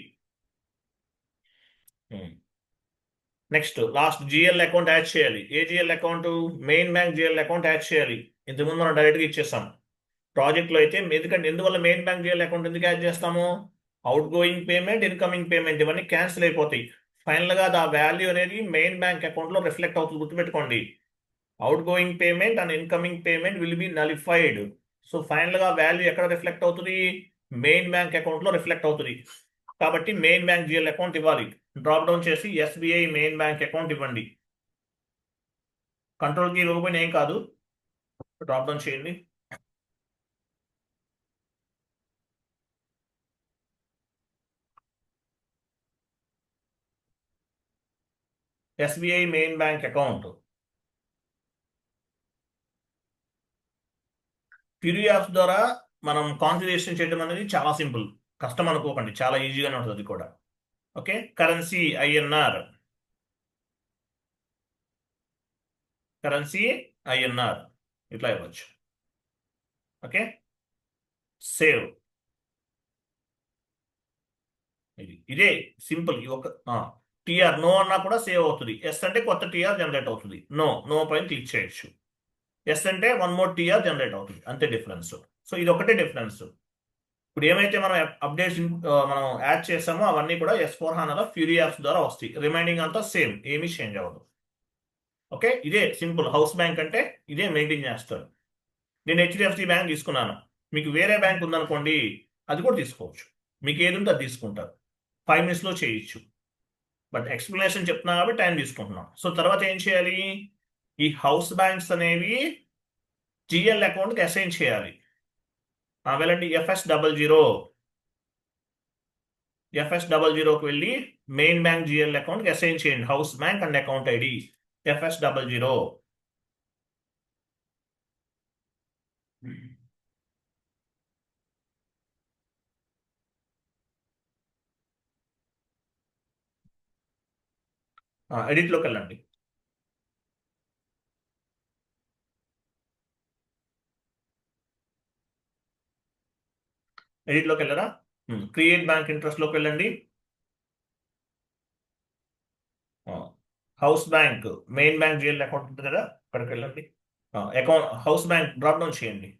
Next last GL account add చేయాలి. ఏ GL account, main bank GL account add చేయాలి. ఇంతకుముందు మనం డైరెక్ట్గా ఇచ్చేస్తాం. ప్రాజెక్ట్లో అయితే ఎందువల్ల మెయిన్ బ్యాంక్ GL అకౌంట్ ఎందుకు యాడ్ చేస్తాము, out going payment, incoming payment ఇవన్నీ క్యాన్సిల్ అయిపోతాయి. ఫైనల్గా ఆ వాల్యూ అనేది మెయిన్ బ్యాంక్ అకౌంట్లో రిఫ్లెక్ట్ అవుతుంది, గుర్తుపెట్టుకోండి. Out going payment and incoming payment will be nullified. So ఫైనల్గా వాల్యూ ఎక్కడ రిఫ్లెక్ట్ అవుతుంది, మెయిన్ బ్యాంక్ అకౌంట్లో రిఫ్లెక్ట్ అవుతుంది. కాబట్టి మెయిన్ బ్యాంక్ GL అకౌంట్ ఇవ్వాలి. డ్రాప్ డౌన్ చేసి SBI మెయిన్ బ్యాంక్ అకౌంట్ ఇవ్వండి. కంట్రోల్ కీ ఇవ్వకపోయినా ఏం కాదు, డ్రాప్ డౌన్ చేయండి. SBI main bank account. Fury apps ద్వారా మనం కాన్ఫిగరేషన్ చేయడం అనేది చాలా సింపుల్, కష్టం అనుకోకండి, చాలా ఈజీగానే ఉంటుంది అది కూడా. ఓకే, కరెన్సీ INR, ఇట్లా ఇవ్వచ్చు. Okay, save. ఇదే సింపుల్. ఒక TR నో అన్నా కూడా సేవ్ అవుతుంది. ఎస్ అంటే కొత్త TR జనరేట్ అవుతుంది. నో పైన క్లిక్ చేయొచ్చు. ఎస్ అంటే 1 more TR జనరేట్ అవుతుంది, అంతే డిఫరెన్స్. సో ఇది ఒకటే డిఫరెన్స్. ఇప్పుడు ఏమైతే మనం అప్డేట్స్ మనం యాడ్ చేసామో అవన్నీ కూడా S4 HANAలో ఫ్యూరీ యాప్స్ ద్వారా వస్తాయి. రిమైనింగ్ అంతా సేమ్, ఏమీ చేంజ్ అవ్వదు. ఓకే, ఇదే సింపుల్. హౌస్ బ్యాంక్ అంటే ఇదే మెయింటైన్ చేస్తారు. నేను HDFC బ్యాంక్ తీసుకున్నాను, మీకు వేరే బ్యాంక్ ఉందనుకోండి అది కూడా తీసుకోవచ్చు. మీకు ఏది ఉంటే అది తీసుకుంటారు, 5 minutesలో చేయొచ్చు. బట్ ఎక్స్ప్లెనేషన్ చెప్తున్నా కాబట్టి టైం తీసుకుంటున్నాం. సో తర్వాత ఏం చేయాలి, ఈ హౌస్ బ్యాంక్స్ అనేవి GL అకౌంట్కి అసైన్ చేయాలి. వెళ్ళండి, FS00కి వెళ్ళి మెయిన్ బ్యాంక్ GL అకౌంట్కి అసైన్ చేయండి. House bank and account ID FS00. ఎడిట్లోకి వెళ్ళండి. ఎడిట్లోకి వెళ్ళరా, క్రియేట్ బ్యాంక్ ఇంట్రెస్ట్లోకి వెళ్ళండి. House bank main bank GL account ఉంటుంది కదా, అక్కడికి వెళ్ళండి. Account house bank drop down చేయండి.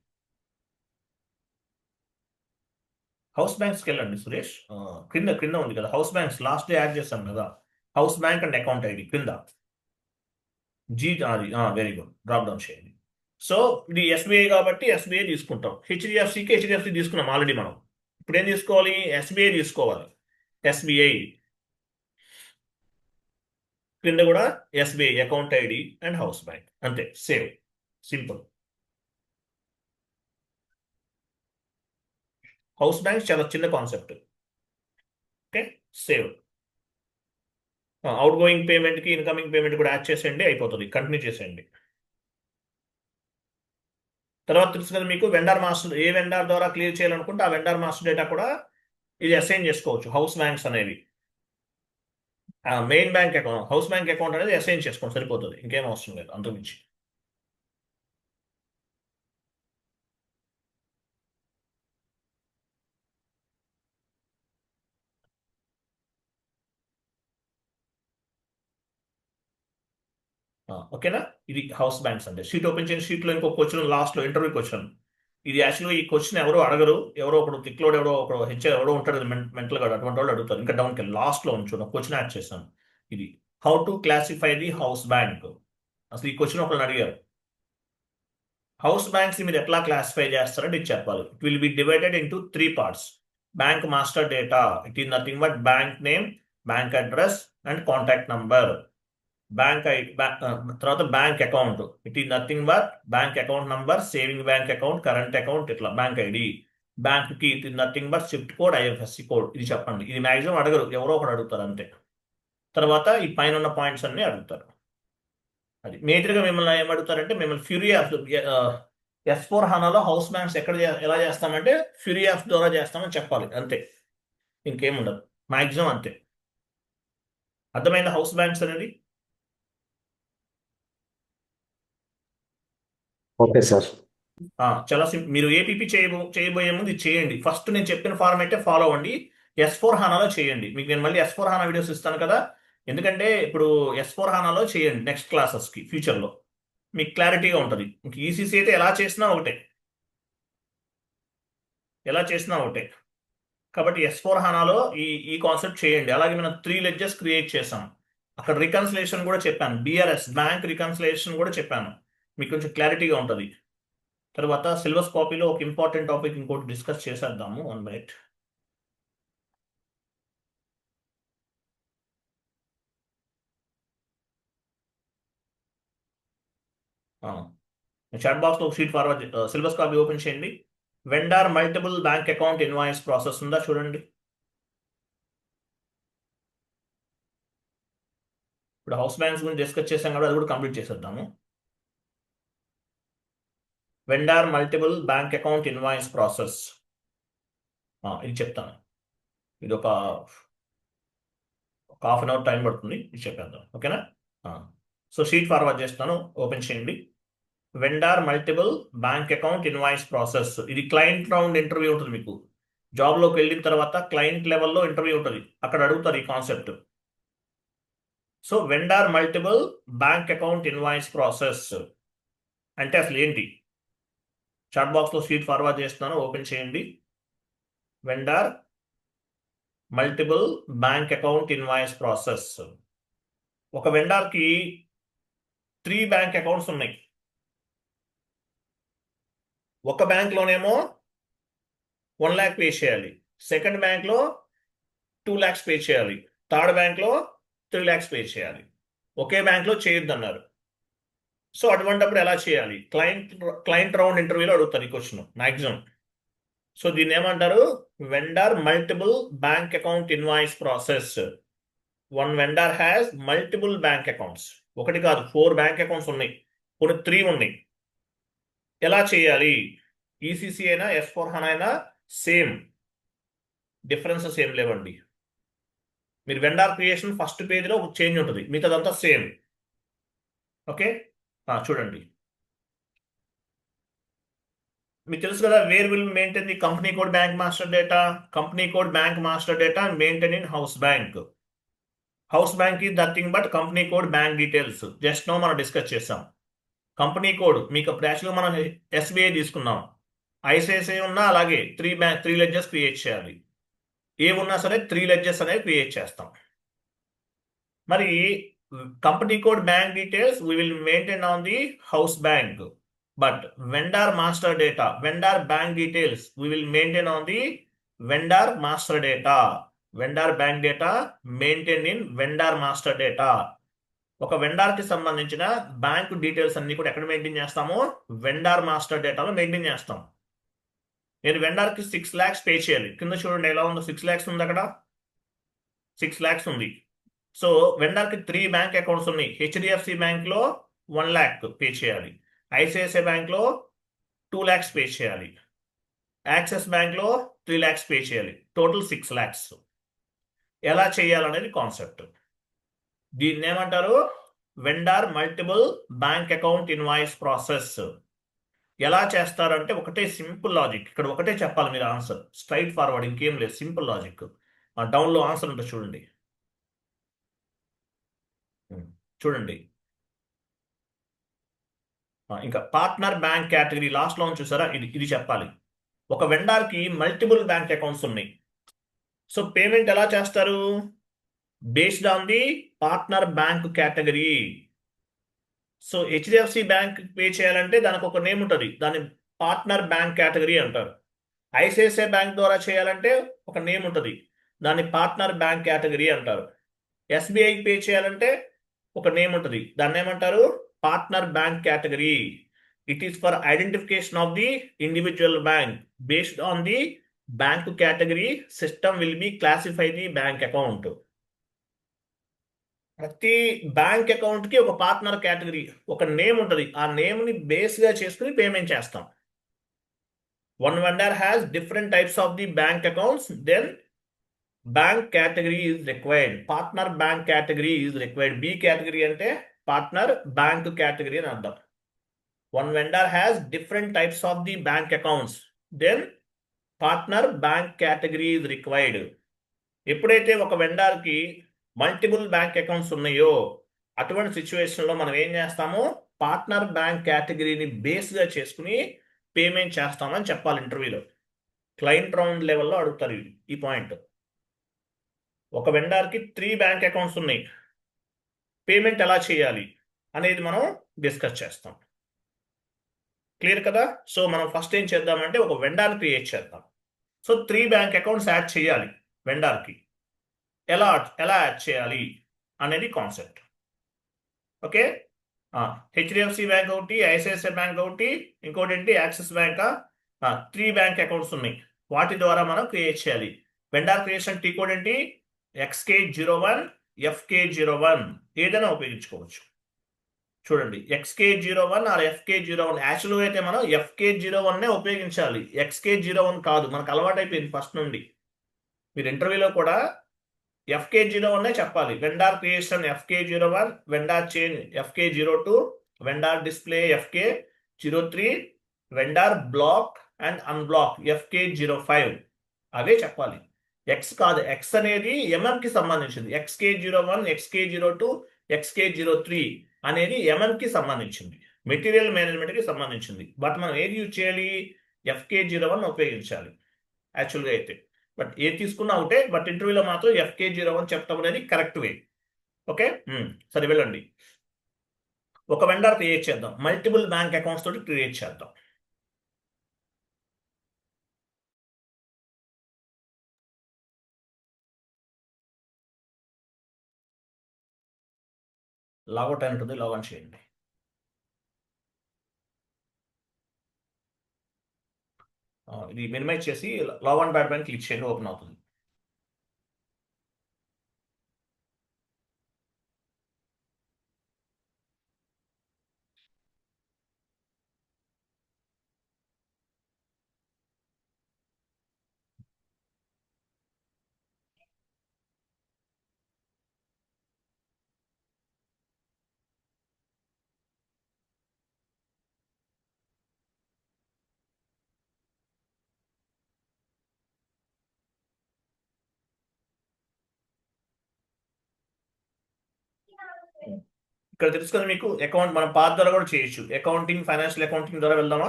హౌస్ బ్యాంక్స్కి వెళ్ళండి సురేష్. క్రింద ఉంది కదా హౌస్ బ్యాంక్స్, లాస్ట్ యాడ్ చేస్తాం కదా, house bank and account ID కింద అది వెరీ గుడ్, డ్రాప్ డౌన్ చేయండి. సో ఇది SBI కాబట్టి SBI తీసుకుంటాం. HDFCకి HDFC తీసుకున్నాం ఆల్రెడీ మనం. ఇప్పుడు ఏం తీసుకోవాలి, SBI తీసుకోవాలి. SBI క్రింద కూడా SBI account ID and house bank, అంతే, సేవ్, సింపుల్. హౌస్ బ్యాంక్ చాలా చిన్న concept. Okay, save. Outgoing పేమెంట్కి ఇన్కమింగ్ పేమెంట్ కూడా యాడ్ చేసేయండి, అయిపోతుంది, కంటిన్యూ చేసేయండి. తర్వాత తెలుసు కదా మీకు వెండర్ మాస్టర్, ఏ వెండర్ ద్వారా క్లియర్ చేయాలనుకుంటే ఆ వెండర్ మాస్టర్ డేటా కూడా ఇది అసైన్ చేసుకోవచ్చు. హౌస్ బ్యాంక్స్ అనేవి main bank account, house bank account అనేది అసైన్ చేసుకోండి, సరిపోతుంది, ఇంకేం అవసరం లేదు అంతకుమించి. ఓకేనా, ఇది హౌస్ బ్యాంక్స్ అంటే. షీట్ ఓపెన్ చేసిన షీట్లో ఇంకో క్వశ్చన్ లాస్ట్లో ఇంటర్వ్యూ క్వశ్చన్. ఇది యాక్చువల్గా ఈ క్వశ్చన్ ఎవరు అడగరు, ఎవరో ఒకడు తిక్లోడు, ఎవరో ఒక హెచ్ఆర్ ఎవరో ఉంటాడు మెంటల్ గా, అటువంటి వాళ్ళు అడుగుతారు. ఇంకా డౌన్కి వెళ్ళి లాస్ట్లో ఉంచు క్వశ్చన్ యాడ్ చేస్తాను. ఇది how to classify the house bank. అసలు ఈ క్వశ్చన్ ఒకరిని అడిగారు. హౌస్ బ్యాంక్స్ మీరు ఎట్లా క్లాసిఫై చేస్తారంటే ఇది చెప్పాలి. It will be divided into 3 parts. Bank master data, it is nothing but bank name, bank address and contact number. తర్వాత bank account, it is nothing but bank account number, saving bank account, current account, ఇట్లా bank ID. Bank key it is nothing but swift code, IFSC code. ఇది చెప్పండి. ఇది maximum అడగరు, ఎవరో ఒకటి అడుగుతారు అంతే. తర్వాత ఈ పైన ఉన్న పాయింట్స్ అన్ని అడుగుతారు. అది మేజర్గా మిమ్మల్ని ఏమడుగుతారంటే, మిమ్మల్ని ఫ్యూరీ యాప్ S4 HANAలో హౌస్ బ్యాంక్స్ ఎలా చేస్తామంటే ఫ్యూరీ యాప్ ద్వారా చేస్తామని చెప్పాలి, అంతే, ఇంకేముండదు, మాక్సిమం అంతే. అర్థమైంది హౌస్ బ్యాంక్స్ అనేది? Okay sir. చాలా మీరు ఏపీపీ చేయబోయే ముందు ఇది చేయండి. ఫస్ట్ నేను చెప్పిన ఫార్మాటే ఫాలో అవ్వండి. S4 HANAలో చేయండి. మీకు నేను మళ్ళీ S4 HANA వీడియోస్ ఇస్తాను కదా, ఎందుకంటే ఇప్పుడు S4 HANAలో చేయండి నెక్స్ట్ క్లాసెస్కి, ఫ్యూచర్లో మీకు క్లారిటీగా ఉంటుంది. ఇంక ఈసీసీ అయితే ఎలా చేసినా ఒకటే, కాబట్టి S4 HANAలో ఈ కాన్సెప్ట్ చేయండి. అలాగే మనం 3 లెడ్జెస్ క్రియేట్ చేసాం. అక్కడ రికన్సిలేషన్ కూడా చెప్పాను, బిఆర్ఎస్ బ్యాంక్ రికన్సిలేషన్ కూడా చెప్పాను, మీకు కొంచెం క్లారిటీగా ఉంటుంది. తర్వాత సిలబస్ కాపీలో ఒక ఇంపార్టెంట్ టాపిక్ ఇంకోటి డిస్కస్ చేసేద్దాము. 1 minute. చాట్ బాక్స్ లో ఒక sheet forward, syllabus copy open చేయండి. Vendor multiple bank account invoice process ఉందా చూడండి. ఇప్పుడు హౌస్ బ్యాంక్స్ గురించి డిస్కస్ చేసాం కదా, అది కూడా కంప్లీట్ చేసేద్దాము. Vendor multiple bank account invoice process, ఇది చెప్తాను. ఇది ఒక హాఫ్ అన్ అవర్ టైం పడుతుంది, ఇది చెప్పేద్దాం, ఓకేనా. సో షీట్ ఫార్వర్డ్ చేస్తాను, ఓపెన్ చేయండి. Vendor multiple bank account invoice process, ఇది క్లయింట్ రౌండ్ ఇంటర్వ్యూ ఉంటుంది. మీకు జాబ్లోకి వెళ్ళిన తర్వాత క్లయింట్ లెవెల్లో ఇంటర్వ్యూ ఉంటుంది, అక్కడ అడుగుతారు ఈ concept. So vendor multiple bank account invoice process అంటే అసలు ఏంటి? చాట్ బాక్స్లో షీట్ ఫార్వర్డ్ చేస్తున్నాను, ఓపెన్ చేయండి. Vendor multiple bank account invoice process. ఒక వెండర్కి 3 బ్యాంక్ అకౌంట్స్ ఉన్నాయి. ఒక బ్యాంక్లోనేమో 1 lakh పే చేయాలి, సెకండ్ బ్యాంక్లో 2 lakhs పే చేయాలి, థర్డ్ బ్యాంక్లో 3 lakhs పే చేయాలి. ఒకే బ్యాంక్లో చేయొద్దన్నారు. సో అటువంటిప్పుడు ఎలా చేయాలి? క్లయింట్ రౌండ్ ఇంటర్వ్యూలో అడుగుతారు ఈ క్వశ్చన్ మ్యాక్సిమం. సో దీన్ని ఏమంటారు? Vendor multiple bank account invoice process. One vendor has multiple bank accounts, ఒకటి కాదు 4 బ్యాంక్ అకౌంట్స్ ఉన్నాయి, కొన్ని 3 ఉన్నాయి. ఎలా చేయాలి? ఈసీసీ అయినా S4 HANA అయినా సేమ్, డిఫరెన్సెస్ ఏం లేవండి. మీరు వెండర్ క్రియేషన్ ఫస్ట్ పేజ్లో ఒక చేంజ్ ఉంటుంది, మిగతాదంతా సేమ్. ఓకే, చూడండి. మీకు తెలుసు కదా, where will maintain the company code bank master data. Company code bank master data maintain in house bank. House bank is nothing but company code bank details. Just now మనం discuss చేసాం. Company code మీకు యాక్చువల్గా మనం SBI తీసుకున్నాం, ICICI ఉన్నా అలాగే 3 ledges create చేయాలి. ఏమున్నా సరే 3 లెడ్జెస్ అనేవి క్రియేట్ చేస్తాం. మరి company code bank details we will maintain on the house bank, but vendor master data, vendor bank details we will maintain on the vendor master data. Vendor bank data maintain in vendor master data. ఒక వెండార్కి సంబంధించిన bank details అన్ని కూడా ఎక్కడ maintain చేస్తాము? Vendor master డేటాలో maintain చేస్తాం. నేను వెండార్కి 6 lakhs pay చేయాలి. కింద చూడండి ఎలా ఉందో, 6 lakhs ఉంది అక్కడ, 6 lakhs ఉంది. సో వెండార్కి 3 బ్యాంక్ అకౌంట్స్ ఉన్నాయి. హెచ్డిఎఫ్సి బ్యాంక్లో 1 lakh పే చేయాలి, ఐసిఐసిఐ బ్యాంక్లో 2 lakhs పే చేయాలి, యాక్సిస్ బ్యాంక్లో 3 lakhs పే చేయాలి. Total 6 lakhs. ఎలా చేయాలనేది కాన్సెప్ట్. దీన్ని ఏమంటారు? Vendor multiple bank account invoice process. ఎలా చేస్తారంటే ఒకటే సింపుల్ లాజిక్. ఇక్కడ ఒకటే చెప్పాలి మీరు ఆన్సర్, స్ట్రైట్ ఫార్వర్డ్, ఇంకేం లేదు, సింపుల్ లాజిక్. డౌన్లో ఆన్సర్ ఉంటుంది చూడండి. చూడండి, ఇంకా పార్ట్నర్ బ్యాంక్ కేటగిరీ లాస్ట్లో ఉంది చూసారా, ఇది చెప్పాలి. ఒక వెండార్కి మల్టిపుల్ బ్యాంక్ అకౌంట్స్ ఉన్నాయి. సో పేమెంట్ ఎలా చేస్తారు? Based on the partner bank category. So HDFC bank pay చేయాలంటే దానికి ఒక నేమ్ ఉంటుంది, దాన్ని పార్ట్నర్ బ్యాంక్ కేటగిరీ అంటారు. ఐసిఐసిఐ బ్యాంక్ ద్వారా చేయాలంటే ఒక నేమ్ ఉంటుంది, దాన్ని పార్ట్నర్ బ్యాంక్ కేటగిరీ అంటారు. ఎస్బీఐకి పే చేయాలంటే ఒక నేమ్ ఉంటుంది, దాన్ని ఏమంటారు? Partner bank category. It is for identification of the individual bank. Based on the bank category, system will be classify the bank account. ప్రతి బ్యాంక్ అకౌంట్ కి ఒక పార్ట్నర్ కేటగిరీ, ఒక నేమ్ ఉంటుంది, ఆ నేమ్ ని బేస్ గా చేసుకుని పేమెంట్ చేస్తాం. One vendor has different types of the bank accounts, then bank category is required. Partner bank category is required. B category అంటే పార్ట్నర్ బ్యాంక్ కేటగిరీ అని అర్థం. One vendor has different types of the bank accounts, then partner bank category is required. ఎప్పుడైతే ఒక వెండర్కి multiple bank accounts ఉన్నాయో అటువంటి సిచ్యువేషన్లో మనం ఏం చేస్తాము? పార్ట్నర్ బ్యాంక్ కేటగిరీని బేస్గా చేసుకుని పేమెంట్ చేస్తామని చెప్పాలి ఇంటర్వ్యూలో. క్లయింట్ రౌండ్ లెవెల్లో అడుగుతారు ఈ పాయింట్. ఒక వెండర్కి 3 బ్యాంక్ అకౌంట్స్ ఉన్నాయి, పేమెంట్ ఎలా చేయాలి అనేది మనం డిస్కస్ చేస్తాం. క్లియర్ కదా? సో మనం ఫస్ట్ ఏం చేద్దామంటే ఒక వెండర్ క్రియేట్ చేద్దాం. సో 3 బ్యాంక్ అకౌంట్స్ యాడ్ చేయాలి వెండర్కి. ఎలా యాడ్ చేయాలి అనేది కాన్సెప్ట్. ఓకే, హెచ్డిఎఫ్సి బ్యాంక్ ఒకటి, ఐసిఐసిఐ బ్యాంక్ ఒకటి, ఇంకోటి ఏంటి యాక్సిస్ బ్యాంక్. 3 బ్యాంక్ అకౌంట్స్ ఉన్నాయి, వాటి ద్వారా మనం క్రియేట్ చేయాలి. వెండర్ క్రియేషన్ టీ కోడ్ ఏంటి? XK01 FK01 ఏదైనా ఉపయోగించుకోవచ్చు. చూడండి, XK01 ఆర్ FK01. యాక్చువల్గా అయితే మనం FK01 ఉపయోగించాలి, XK01 కాదు. మనకు అలవాటు అయిపోయింది ఫస్ట్ నుండి. మీరు ఇంటర్వ్యూలో కూడా FK01 చెప్పాలి. Vendor creation FK01, vendor change FK02, vendor display FK03, vendor block and unblock FK05. అవే చెప్పాలి, ఎక్స్ కాదు. ఎక్స్ అనేది ఎంఎంకి సంబంధించింది. XK01, XK02, XK03 అనేది ఎంఎంకి సంబంధించింది, మెటీరియల్ మేనేజ్మెంట్కి సంబంధించింది. బట్ మనం ఏది యూజ్ చేయాలి? FK01 ఉపయోగించాలి యాక్చువల్గా అయితే. బట్ ఏది తీసుకున్నా ఒకటే, బట్ ఇంటర్వ్యూలో మాత్రం FK01 చెప్తాం అనేది కరెక్ట్ వే. ఓకే, సరే వెళ్ళండి. ఒక వెండర్ క్రియేట్ చేద్దాం, మల్టిపుల్ బ్యాంక్ అకౌంట్స్ తోటి క్రియేట్ చేద్దాం. లాగౌట్ అని ఉంటుంది, లాగాన్ చేయండి. ఇది మినిమైజ్ చేసి లాగాన్ బ్యాడ్ పైన క్లిక్ చేయండి, ఓపెన్ అవుతుంది. ఇక్కడ తెలుసు కదా మీకు, అకౌంట్ మనం పాత్ ద్వారా కూడా చేయొచ్చు. అకౌంటింగ్, ఫైనాన్షియల్ అకౌంటింగ్ ద్వారా వెళ్దామా?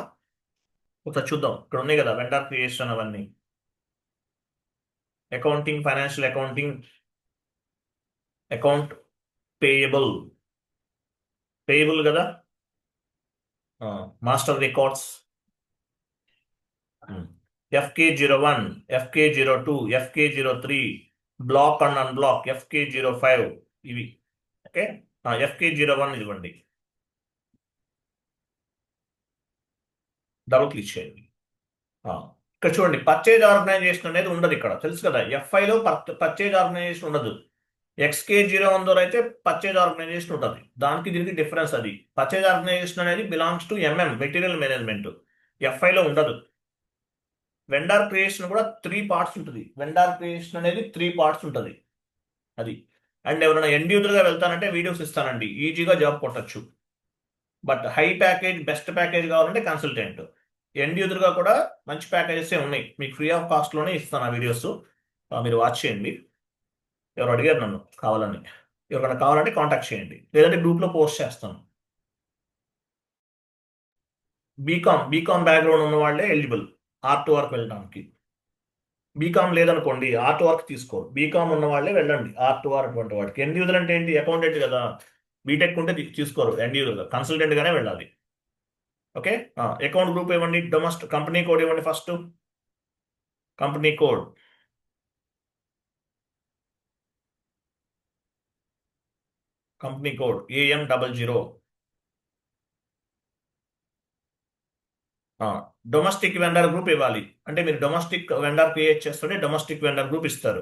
ఒకసారి చూద్దాం. ఇక్కడ ఉన్నాయి కదా వెండర్ క్రియేషన్ అవన్నీ. Accounting, financial accounting, account payable కదా, master records, FK01, FK02, FK03, block and unblock FK05 ఇవి. ఓకే, FK01 ఇవ్వండి, డబుల్ క్లిక్ చేయండి. ఇక్కడ చూడండి, పర్చేజ్ ఆర్గనైజేషన్ అనేది ఉండదు ఇక్కడ, తెలుసు కదా. FIలో పర్చేజ్ ఆర్గనైజేషన్ ఉండదు. XK01 ద్వారా అయితే పర్చేజ్ ఆర్గనైజేషన్ ఉంటుంది. దానికి దీనికి డిఫరెన్స్ అది. పర్చేజ్ ఆర్గనైజేషన్ అనేది బిలాంగ్స్ టు మెటీరియల్ మేనేజ్మెంట్. FIలో ఉండదు. వెండార్ క్రియేషన్ కూడా 3 పార్ట్స్ ఉంటుంది. వెండార్ క్రియేషన్ అనేది 3 పార్ట్స్ ఉంటుంది అది. అండ్ ఎవరైనా ఎండ్ యూజర్గా వెళ్తానంటే వీడియోస్ ఇస్తానండి, ఈజీగా జాబ్ కొట్టచ్చు. But high package, best package కావాలంటే కన్సల్టెంట్. ఎండ్ యూజర్గా కూడా మంచి ప్యాకేజెస్ ఉన్నాయి, మీకు ఫ్రీ ఆఫ్ కాస్ట్లోనే ఇస్తాను ఆ వీడియోస్, మీరు వాచ్ చేయండి. ఎవరు అడిగారు నన్ను కావాలని, ఎవరైనా కావాలంటే కాంటాక్ట్ చేయండి, లేదంటే గ్రూప్లో పోస్ట్ చేస్తాను. బీకామ్ బ్యాక్గ్రౌండ్ ఉన్న వాళ్ళే ఎలిజిబుల్ ఆర్ట్ వర్క్ వెళ్ళడానికి. బీకామ్ లేదనుకోండి, ఆర్ట్ వర్క్ తీసుకో. బీకామ్ ఉన్న వాళ్ళే వెళ్ళండి ఆర్ట్ వర్క్ అటువంటి వాటికి. ఎండ్ యూజర్ అంటే ఏంటి, అకౌంటెంట్ కదా. బీటెక్ ఉంటే తీసుకోరు ఎండ్ యూజర్, కన్సల్టెంట్ గానే వెళ్ళాలి. ఓకే. అకౌంట్ గ్రూప్ ఇవ్వండి, డొమెస్టిక్ కంపెనీ కోడ్ ఇవ్వండి. First company code, AM00. Domestic vendor group ఇవ్వాలి, అంటే మీరు డొమెస్టిక్ వెండర్ క్రియేట్ చేస్తుంటే డొమెస్టిక్ వెండర్ గ్రూప్ ఇస్తారు.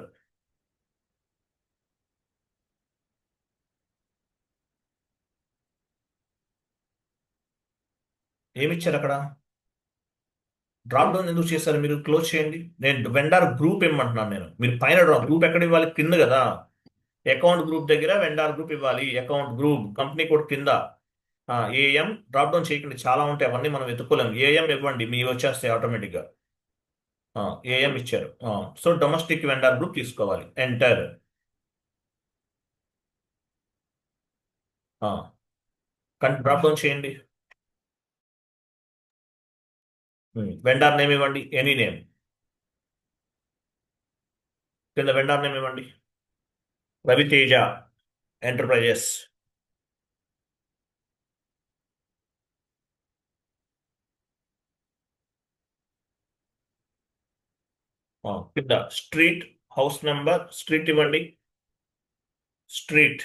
ఏమిచ్చారు అక్కడ, డ్రాప్ డౌన్ ఎందుకు చేశారు మీరు, క్లోజ్ చేయండి. నేను వెండర్ గ్రూప్ ఇవ్వమంటున్నాను, మీరు పైన గ్రూప్ ఎక్కడ ఇవ్వాలి, కింద కదా. అకౌంట్ గ్రూప్ దగ్గర వెండర్ గ్రూప్ ఇవ్వాలి. అకౌంట్ గ్రూప్ కంపెనీ కోడ్ కింద AM డ్రాప్ డౌన్ చేయకండి, చాలా ఉంటాయి, అవన్నీ మనం వెతుక్కోలేము. AM ఇవ్వండి, మీ వచ్చేస్తాయి ఆటోమేటిక్గా. AM ఇచ్చారు. సో డొమెస్టిక్ వెండర్ గ్రూప్ తీసుకోవాలి. ఎంటర్. డ్రాప్ డౌన్ చేయండి. వెండర్ నేమ్ ఇవ్వండి, ఎనీ నేమ్. కింద వెండర్ నేమ్ ఇవ్వండి, రవితేజ ఎంటర్ప్రైజెస్. కింద స్ట్రీట్, హౌస్ నెంబర్, స్ట్రీట్ ఇవ్వండి. స్ట్రీట్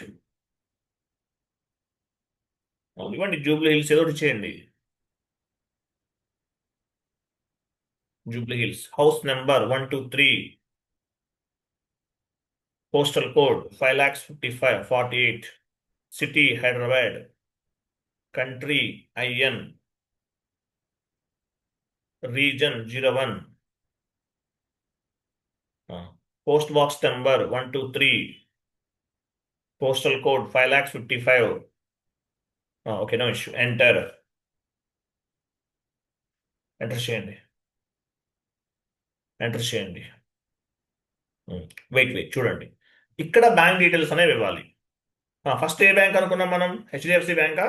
ఇవ్వండి, జూబ్లీ హిల్స్ ఏదో ఒకటి చేయండి. Jubilee Hills. House number 123, postal code 5,55,48, city Hyderabad, country IN, region 01, post box number 123, postal code 5,55,000. Okay, no issue. Enter చేయండి. ఎంటర్ చేయండి. వెయిట్ చూడండి, ఇక్కడ బ్యాంక్ డీటెయిల్స్ అనేవి ఇవ్వాలి. ఫస్ట్ ఏ బ్యాంక్ అనుకున్నాం మనం, HDFC బ్యాంకా.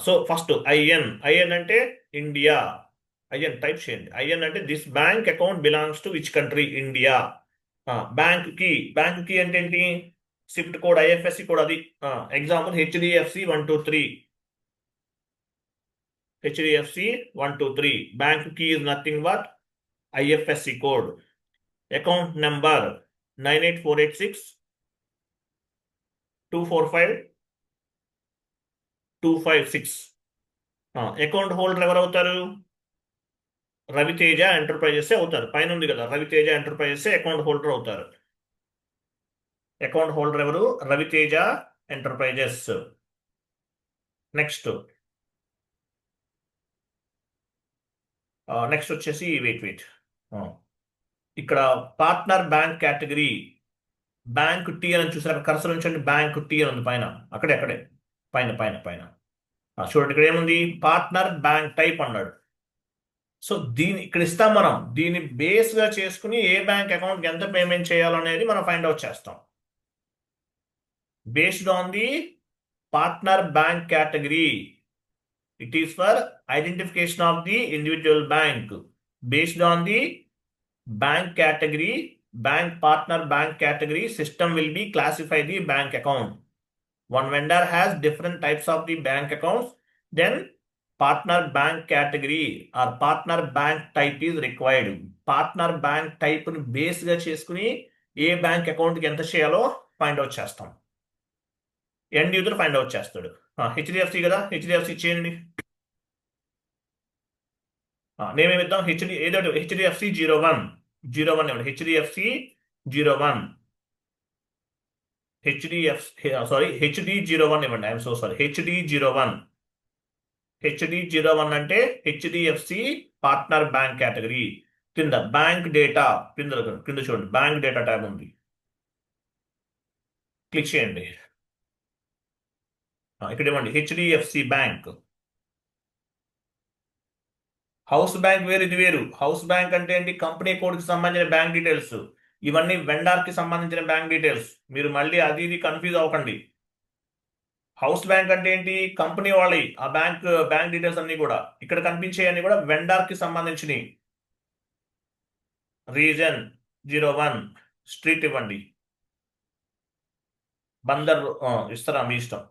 సో ఫస్ట్ IN అంటే ఇండియా. IN టైప్ చేయండి. IN అంటే this bank account belongs to which country, India. Bank కి అంటే ఏంటి, SWIFT కోడ్, IFSC కోడ్ అది. ఎగ్జాంపుల్ HDFC 123, బ్యాంక్ కి is nothing but IFSC code. Account number 98486 245 account holder ఎవరు అవుతారు, రవితేజ ఎంటర్ప్రైజెస్ అవుతారు. పైన ఉంది కదా రవితేజ ఎంటర్ప్రైజెస్ అకౌంట్ హోల్డర్ అవుతారు. అకౌంట్ హోల్డర్ ఎవరు, రవితేజ ఎంటర్ప్రైజెస్. నెక్స్ట్ వచ్చేసి వెయిట్ ఇక్కడ partner bank category, bank T అని చూసారు, కర్సర్ ఉంచండి. బ్యాంక్ T అని ఉంది పైన, అక్కడే పైన చూడండి. ఇక్కడ ఏముంది, పార్ట్నర్ బ్యాంక్ టైప్ అన్నాడు. సో ఇక్కడ ఇస్తాం మనం, దీన్ని బేస్ గా చేసుకుని ఏ బ్యాంక్ అకౌంట్కి ఎంత పేమెంట్ చేయాలనేది మనం ఫైండ్ అవుట్ చేస్తాం. Based on the partner bank category, it is for identification of the individual bank. Based on the bank category, partner bank category, system will be classify the bank account. One vendor has different types of the bank accounts, then partner bank category or partner bank type is required. Partner bank type ని base గా చేసుకుని ఏ bank account కి ఎంత చేయాలో find out చేస్తాం. End user find out చేస్తాడు. HDFC కదా, HDFC ఇచ్చేయండి. నేమ్ ఏమిద్దాం, ఏదో హెచ్డిఎఫ్సి 01 01 ఇవ్వండి. హెచ్డిఎఫ్సి 01 హెచ్డి 01 ఇవ్వండి. ఐఎమ్ సో సారీ, హెచ్డి 01 అంటే హెచ్డిఎఫ్సి పార్ట్నర్ బ్యాంక్ కేటగిరీ. కింద బ్యాంక్ డేటా, కింద చూడండి బ్యాంక్ డేటా ట్యాబ్ ఉంది, క్లిక్ చేయండి. ఇక్కడ ఇవ్వండి హెచ్డిఎఫ్సి బ్యాంక్. హౌస్ బ్యాంక్ వేరు, ఇది వేరు. హౌస్ బ్యాంక్ అంటే ఏంటి, కంపెనీ కోడ్కి సంబంధించిన బ్యాంక్ డీటెయిల్స్. ఇవన్నీ వెండార్కి సంబంధించిన బ్యాంక్ డీటెయిల్స్. మీరు మళ్ళీ అది ఇది కన్ఫ్యూజ్ అవ్వకండి. హౌస్ బ్యాంక్ అంటే ఏంటి, కంపెనీ వాళ్ళవి ఆ బ్యాంక్ డీటెయిల్స్ అన్ని కూడా ఇక్కడ కనిపించే అన్ని కూడా వెండార్కి సంబంధించినవి. రీజన్ 01, స్ట్రీట్ ఇవ్వండి. బందర్ ఇస్తారా మీ ఇష్టం.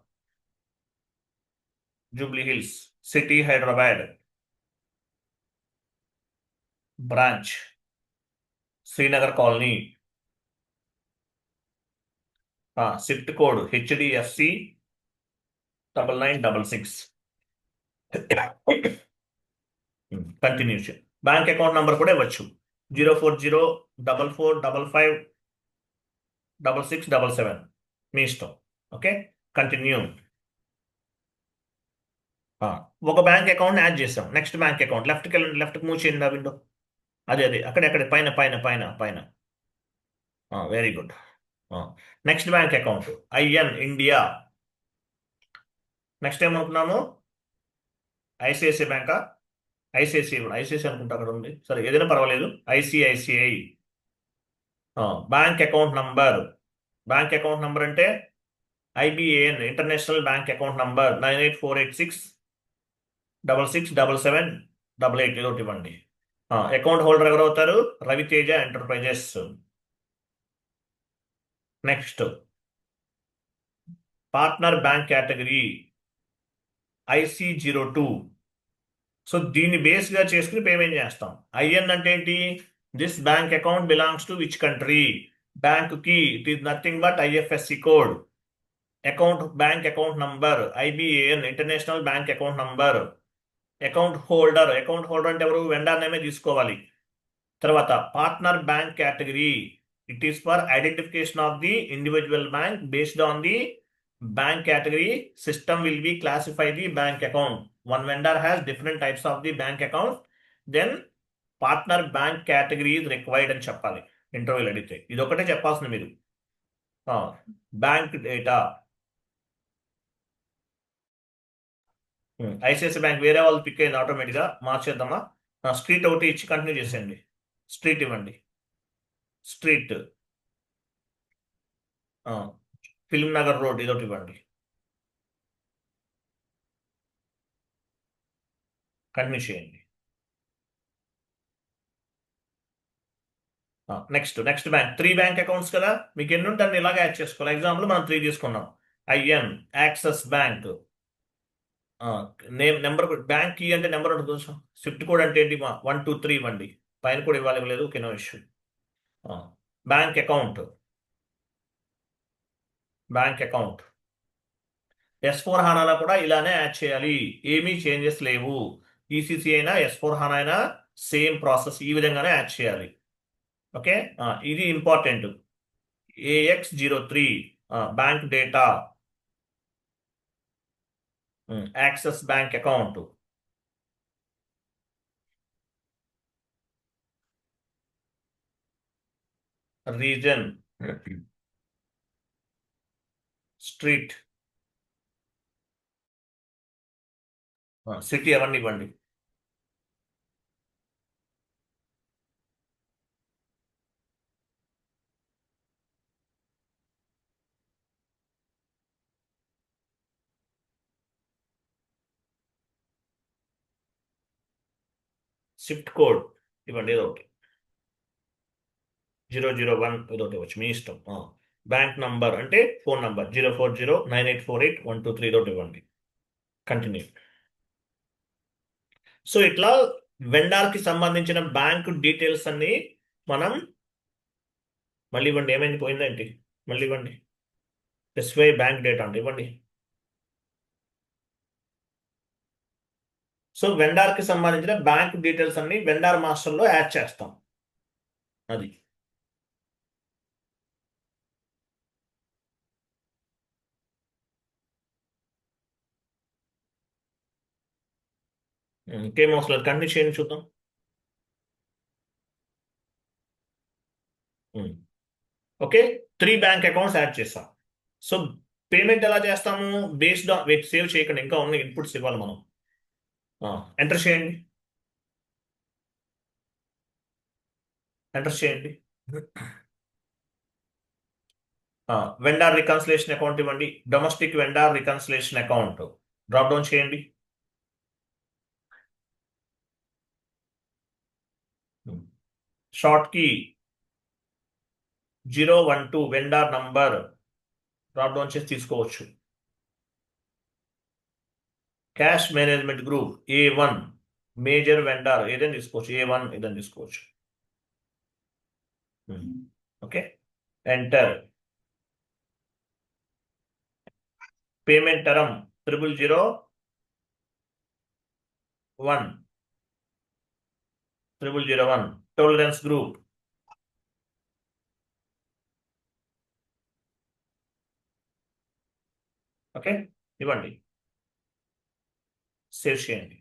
Jubilee hills, city Hyderabad, branch Srinagar colony, shift code HDFC 9966. Continuation. Bank account number కూడా ఇవ్వచ్చు, 04044556677. మీ ఇష్టం. Okay, continue. ఒక బ్యాంక్ అకౌంట్ యాడ్ చేసాం. నెక్స్ట్ బ్యాంక్ అకౌంట్ లెఫ్ట్కి వెళ్ళండి, లెఫ్ట్కి మూవ్ చేయండి ఆ విండో. అదే అక్కడే పైన పైన పైన పైన. Very good. Next bank account IN India. Next ఏమనుకున్నాము, ఐసిఐసిఐ బ్యాంకా, ఐసిఐసిఐ అనుకుంటా అక్కడ ఉంది. సరే ఏదైనా పర్వాలేదు. ఐసిఐసిఐ బ్యాంక్ అకౌంట్ నంబర్ అంటే IBAN, international bank account number 9848666788 ఇదొకటి ఇవ్వండి. అకౌంట్ హోల్డర్ ఎవరు అవుతారు, Raviteja enterprises. Next partner bank category IC02. So దీన్ని బేస్గా చేసుకుని పేమెంట్ చేస్తాం. ఐఎన్ అంటే ఏంటి, this bank account belongs to which country. Bank key it is nothing but IFSC code. Bank account number IBAN, international bank account number. Account holder అంటే ఎవరు, vendor నేమే తీసుకోవాలి. తర్వాత partner bank category, it is for identification of the individual bank based on the bank category. System will be classify the bank account. One vendor has different types of the bank account. Then partner bank category is required అని చెప్పాలి ఇంటర్వ్యూలు అడిగితే. ఇది ఒకటే చెప్పాల్సింది మీరు. Bank data, ICICI bank వేరే వాళ్ళు పిక్ అయింది ఆటోమేటిక్గా, మార్చేద్దామా. స్ట్రీట్ ఒకటి ఇచ్చి కంటిన్యూ చేసేయండి. స్ట్రీట్ ఇవ్వండి. స్ట్రీట్ ఫిల్మ్ నగర్ రోడ్ ఇదొకటి ఇవ్వండి. కంటిన్యూ చేయండి. నెక్స్ట్ బ్యాంక్ 3 బ్యాంక్ అకౌంట్స్ కదా, మీకు ఎన్ని ఉంటే అన్ని ఇలాగే యాడ్ చేసుకోవాలి. ఎగ్జాంపుల్ మనం 3 తీసుకున్నాం. IN Axis bank, number bank key అంటే నెంబర్ ఉంటుంది కొంచెం. స్విఫ్ట్ కోడ్ అంటే ఏంటి, 123 ఇవ్వండి. పైన కూడా ఇవ్వలేదు, okay no issue. Bank account S4 హానాలో కూడా ఇలానే యాడ్ చేయాలి, ఏమీ చేంజెస్ లేవు. ఈసీసీ అయినా S4 హానా అయినా సేమ్ ప్రాసెస్, ఈ విధంగానే యాడ్ చేయాలి. ఓకే, ఇది important. AX03 bank data, axis bank account. Reason, street, city అవన్నీ ఇవ్వండి. స్విఫ్ట్ కోడ్ ఇవ్వండి, ఏదో ఒకటి 001 ఏదో ఒకటి ఇవ్వచ్చు, మీ ఇష్టం. బ్యాంక్ నంబర్ అంటే ఫోన్ నంబర్ 040984812 ఏదో ఒకటి ఇవ్వండి. కంటిన్యూ. సో ఇట్లా వెండార్కి సంబంధించిన బ్యాంక్ డీటెయిల్స్ అన్ని మనం మళ్ళీ ఇవ్వండి. ఏమైంది, పోయిందేంటి, మళ్ళీ ఇవ్వండి. స్పెసిఫై బ్యాంక్ డేటా అంటే ఇవ్వండి. సో వెండార్ కి సంబంధించిన బ్యాంక్ డీటెయిల్స్ అన్ని వెండార్ మాస్టర్ లో యాడ్ చేస్తాం. అది ఇంకేం అవసరం లేదు, కంటిన్యూ చేయండి చూద్దాం. ఓకే, 3 బ్యాంక్ అకౌంట్స్ యాడ్ చేస్తాం. సో పేమెంట్ ఎలా చేస్తాము? బేస్డ్ ఆన్, సేవ్ చేయకండి, ఇంకా ఉన్న ఇన్పుట్స్ ఇవ్వాలి మనం. ఎంటర్ చేయండి, ఎంటర్ చేయండి. వెండార్ రికన్సిలేషన్ అకౌంట్ ఇవ్వండి. Domestic vendor reconciliation account drop down చేయండి. షార్ట్ కి 012 వెండార్ నంబర్ డ్రాప్ డౌన్ చేసి తీసుకోవచ్చు. Cash management group A1 major vendor ఏదైనా తీసుకోవచ్చు, A1 ఏదైనా తీసుకోవచ్చు. Okay, enter. Payment term 0001 tolerance group. Okay, ఇవ్వండి, సేవ్ చేయండి.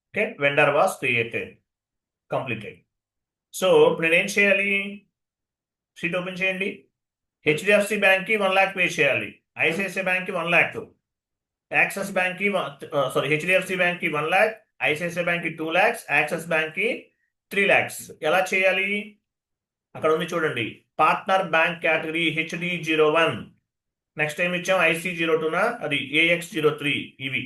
Okay, vendor was created, completed. So ఇప్పుడు నేను ఏం చేయాలి? షీట్ ఓపెన్ చేయండి. హెచ్డిఎఫ్సి బ్యాంక్ కి 1 lakh పే చేయాలి, ఐసిఐసిఐ బ్యాంక్ కి 1 lakh, యాక్సిస్ బ్యాంక్ కి సారీ హెచ్డిఎఫ్సి బ్యాంక్ కి 1 lakh, ఐసిఐసిఐ బ్యాంక్ కి 2 lakhs, యాక్సిస్ బ్యాంక్ కి 3 lakhs. ఎలా చేయాలి? అక్కడ ఉంది చూడండి, partner bank category HD01, next time ఇచ్చాం IC02 అది AX03 ఇవి.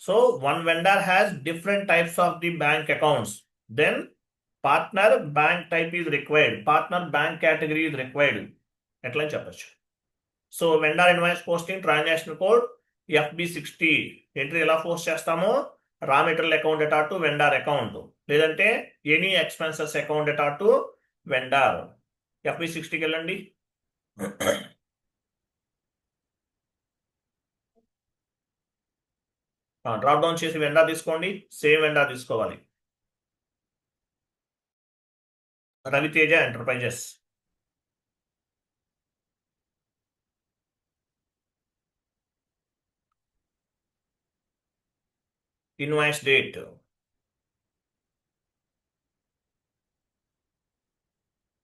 So one vendor has different types of the bank accounts, then partner bank type is required, partner bank category is required, ఎట్లా అని చెప్పచ్చు. So vendor invoice posting transaction code FB60 ఎంట్రీ ఎలా post చేస్తామో, raw material account data to vendor account, లేదంటే any expenses account data to vendor. FB60కి వెళ్ళండి. Drop down చేసి వెండర్ తీసుకోండి, సేమ్ వెండర్ తీసుకోవాలి. Raviteja enterprises. Invoice date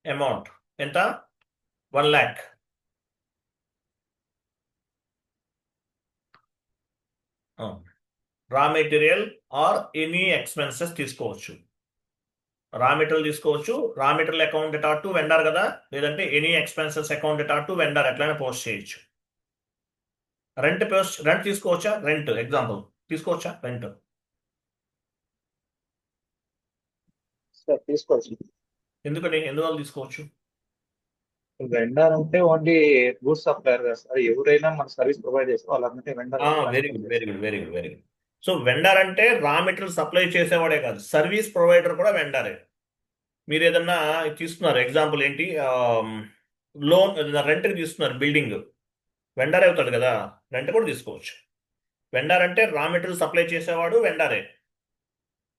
amount ఎంత? 1 lakh. Raw material or any expenses తీసుకోవచ్చు, రా మెటీరియల్ తీసుకోవచ్చు, రా material account data to vendor కదా, లేదంటే any expenses account data to vendor ఎట్లయినా పోస్ట్ చేయొచ్చు. రెంట్ తీసుకోవచ్చా? రెంట్ ఎగ్జాంపుల్ తీసుకోవచ్చా? రెంట్ తీసుకోవచ్చు. ఎందుకని, ఎందువల్ల తీసుకోవచ్చు? వెండర్ అంటే ఓన్లీ గూడ్స్ సప్లయర్ కదా సార్, ఎవరైనా మన సర్వీస్ ప్రొవైడ్ చేస్తే వాళ్ళంటే vendor. Very good, very good, very good, very good. So vendor అంటే రా మెటీరియల్ సప్లై చేసేవాడే కాదు, సర్వీస్ ప్రొవైడర్ కూడా వెండరే. మీరు ఏదన్నా తీసుకున్నారు, ఎగ్జాంపుల్ ఏంటి, లోన్ రెంట్కి తీసుకున్నారు బిల్డింగ్, వెండర్ అవుతాడు కదా, రెంట్ కూడా తీసుకోవచ్చు. వెండర్ అంటే రా మెటీరియల్ సప్లై చేసేవాడు వెండరే,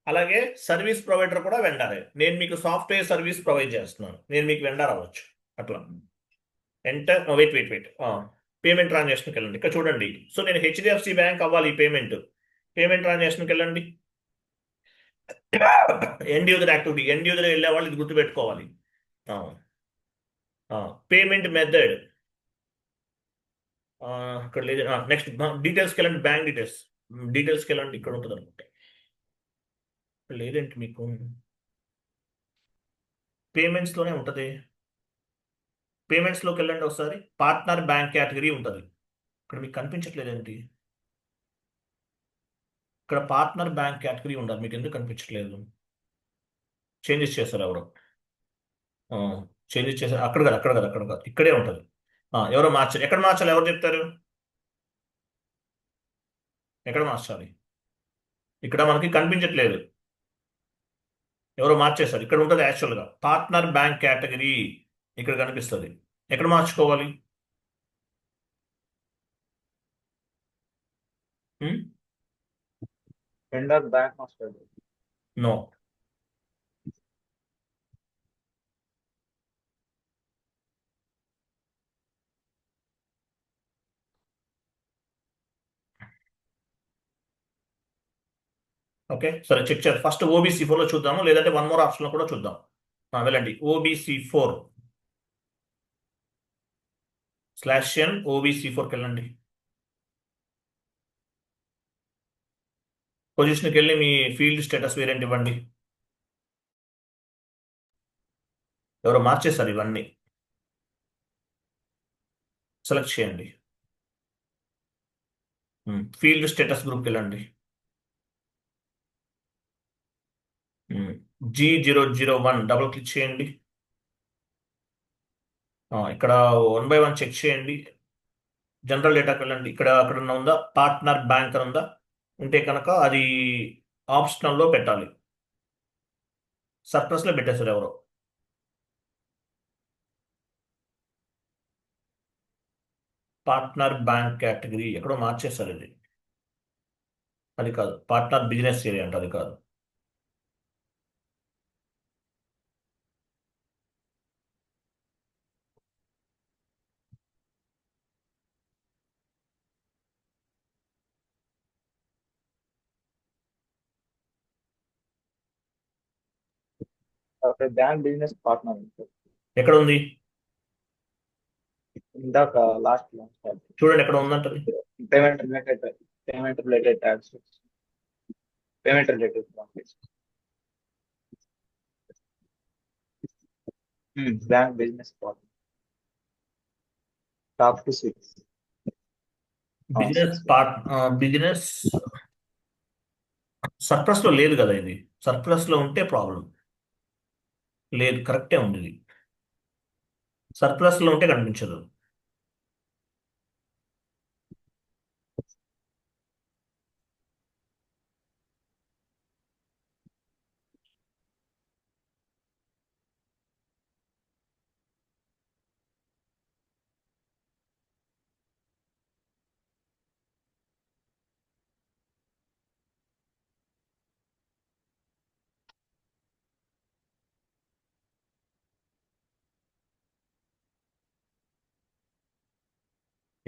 అలాగే సర్వీస్ ప్రొవైడర్ కూడా వెండరే. నేను మీకు సాఫ్ట్వేర్ సర్వీస్ ప్రొవైడ్ చేస్తున్నాను, నేను మీకు వెండర్ అవ్వచ్చు అట్లా. Enter, wait wait wait, payment ట్రాన్సాక్షన్కి వెళ్ళండి. ఇక్కడ చూడండి, సో నేను HDFC బ్యాంక్ అవ్వాలి, పేమెంట్ ట్రాన్సాక్షన్కి వెళ్ళండి. End user activity, end user వెళ్ళే వాళ్ళు ఇది గుర్తుపెట్టుకోవాలి. పేమెంట్ మెథడ్ ఇక్కడ లేదు. నెక్స్ట్ డీటెయిల్స్కి వెళ్ళండి, బ్యాంక్ డీటెయిల్స్కి వెళ్ళండి, ఇక్కడ ఉంటుంది అనుకుంటే. లేదేంటి మీకు, పేమెంట్స్లోనే ఉంటుంది. పేమెంట్స్లోకి వెళ్ళండి ఒకసారి, పార్ట్నర్ బ్యాంక్ కేటగిరీ ఉంటుంది, ఇక్కడ మీకు కనిపించట్లేదేంటి? ఇక్కడ పార్ట్నర్ బ్యాంక్ కేటగిరీ ఉండాలి, మీకు ఎందుకు కనిపించట్లేదు? చేంజెస్ చేస్తారు ఎవరు? చేంజెస్ చేశారు, అక్కడ కాదు, ఇక్కడే ఉంటుంది. ఎవరో మార్చాలి, ఎక్కడ మార్చాలి, ఎవరు చెప్తారు? ఎక్కడ మార్చాలి? ఇక్కడ మనకి కనిపించట్లేదు, ఎవరో మార్చేశారు. ఇక్కడ ఉంటుంది యాక్చువల్గా పార్ట్నర్ బ్యాంక్ కేటగిరీ ఇక్కడ కనిపిస్తుంది. ఎక్కడ మార్చుకోవాలి? Vendor bank master. No. Okay, సరే చెక్ చేయాలి. ఫస్ట్ ఓబీసీ4 లో చూద్దాము, లేదంటే వన్ మోర్ ఆప్షన్ లో కూడా చూద్దాం. వెళ్ళండి OBC4/N OBC4కి వెళ్ళండి. పొజిషన్కి వెళ్ళి మీ ఫీల్డ్ స్టేటస్ వేరియంట్ ఇవ్వండి. ఎవరో మార్చేశారు ఇవన్నీ. సెలెక్ట్ చేయండి. ఫీల్డ్ స్టేటస్ గ్రూప్కి వెళ్ళండి. G001 డబుల్ క్లిక్ చేయండి. ఇక్కడ 1 by 1 చెక్ చేయండి. జనరల్ డేటాకి వెళ్ళండి. అక్కడ ఉందా పార్ట్నర్ బ్యాంక్ అని ఉందా? ఉంటే కనుక అది ఆప్షనల్లో పెట్టాలి. సర్ప్లస్లో పెట్టేశారు ఎవరో. పార్ట్నర్ బ్యాంక్ కేటగిరీ ఎక్కడో మార్చేశారు ఇది. అది కాదు, పార్ట్నర్ బిజినెస్ ఏరియా అంటే అది కాదు. బ్యాంక్ బిజినెస్ పార్ట్నర్ ఎక్కడ ఉంది? ఇందాక లాస్ట్ చూడండి ఎక్కడ ఉందంటది. Payment related tax, payment related bank business partner top to 6. Business surplus లో లేదు కదా ఇది. సర్ప్లస్ లో ఉంటే ప్రాబ్లం లేదు. కరెక్టే ఉంది ఇది. సర్ప్లస్ లో ఉంటే కనిపించదు.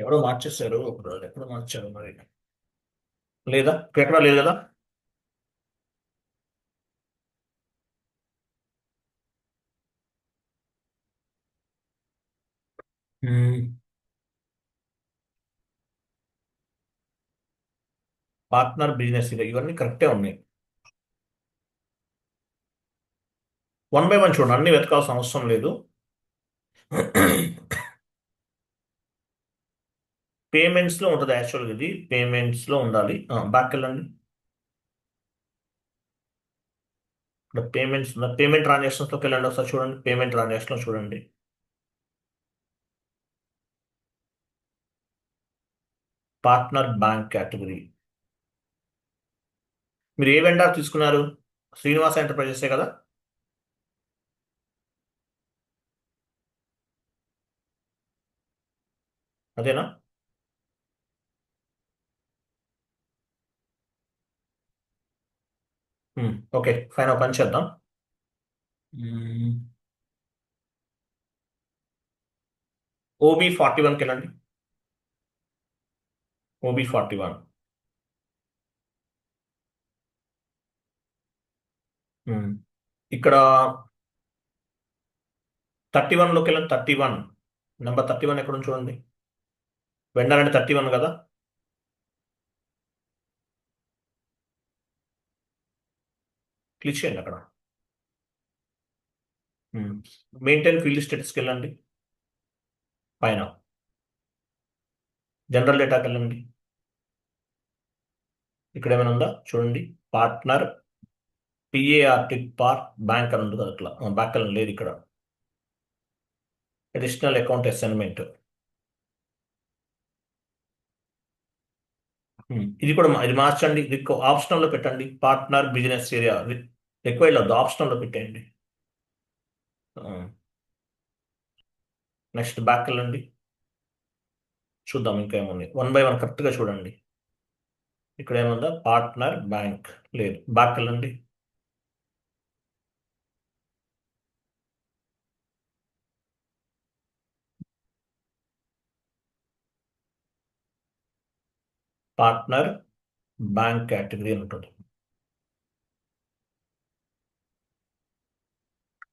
ఎవరో మార్చేశారు. ఎక్కడ మార్చారు మరి? లేదా ఎక్కడా లేదు కదా. పార్ట్నర్ బిజినెస్ ఇవన్నీ కరెక్టే ఉన్నాయి. 1 by 1 చూడండి, అన్ని వెతకాల్సిన అవసరం లేదు. పేమెంట్స్ లో ఉంటుంది యాక్చువల్గా. ఇది పేమెంట్స్ లో ఉండాలి. బ్యాక్ వెళ్ళండి. ఇక్కడ పేమెంట్స్ ఉందా? పేమెంట్ ట్రాన్సాక్షన్స్ లోకి వెళ్ళండి ఒకసారి చూడండి. పేమెంట్ ట్రాన్సాక్షన్ లో చూడండి. Partner bank category. మీరు ఏ వెండర్ తీసుకున్నారు? శ్రీనివాస ఎంటర్ప్రైజెసే కదా. అదేనా? ఓకే ఫైన్, ఒక పని చేద్దాం. OB41కి వెళ్ళండి. OB41. ఇక్కడ 31లోకి వెళ్ళండి. 31 నెంబర్ 31 ఎక్కడ ఉంది చూడండి. వెండర్ అంటే 31 కదా. క్లిక్ చేయండి అక్కడ. మెయింటైన్ ఫీల్డ్ స్టేటస్కి వెళ్ళండి. పైన జనరల్ డేటాకి వెళ్ళండి. ఇక్కడ ఏమైనా ఉందా చూడండి. పార్ట్నర్ PART బ్యాంక్ అని ఉంది కదా. అట్లా బ్యాంక్ అని లేదు ఇక్కడ. Additional account assignment. ఇది కూడా ఇది మార్చండి. ఇది ఆప్షనల్లో పెట్టండి. పార్ట్నర్ బిజినెస్ ఏరియా రిక్వైర్డ్ వద్దు, ఆప్షనల్లో పెట్టండి. నెక్స్ట్ బ్యాక్ వెళ్ళండి. చూద్దాం ఇంకా ఏమున్నాయి. 1 by 1 కరెక్ట్గా చూడండి. ఇక్కడ ఏముందా? Partner bank. లేదు, బ్యాక్ వెళ్ళండి. పార్ట్నర్ బ్యాంక్ కేటగిరీ అని ఉంటుంది.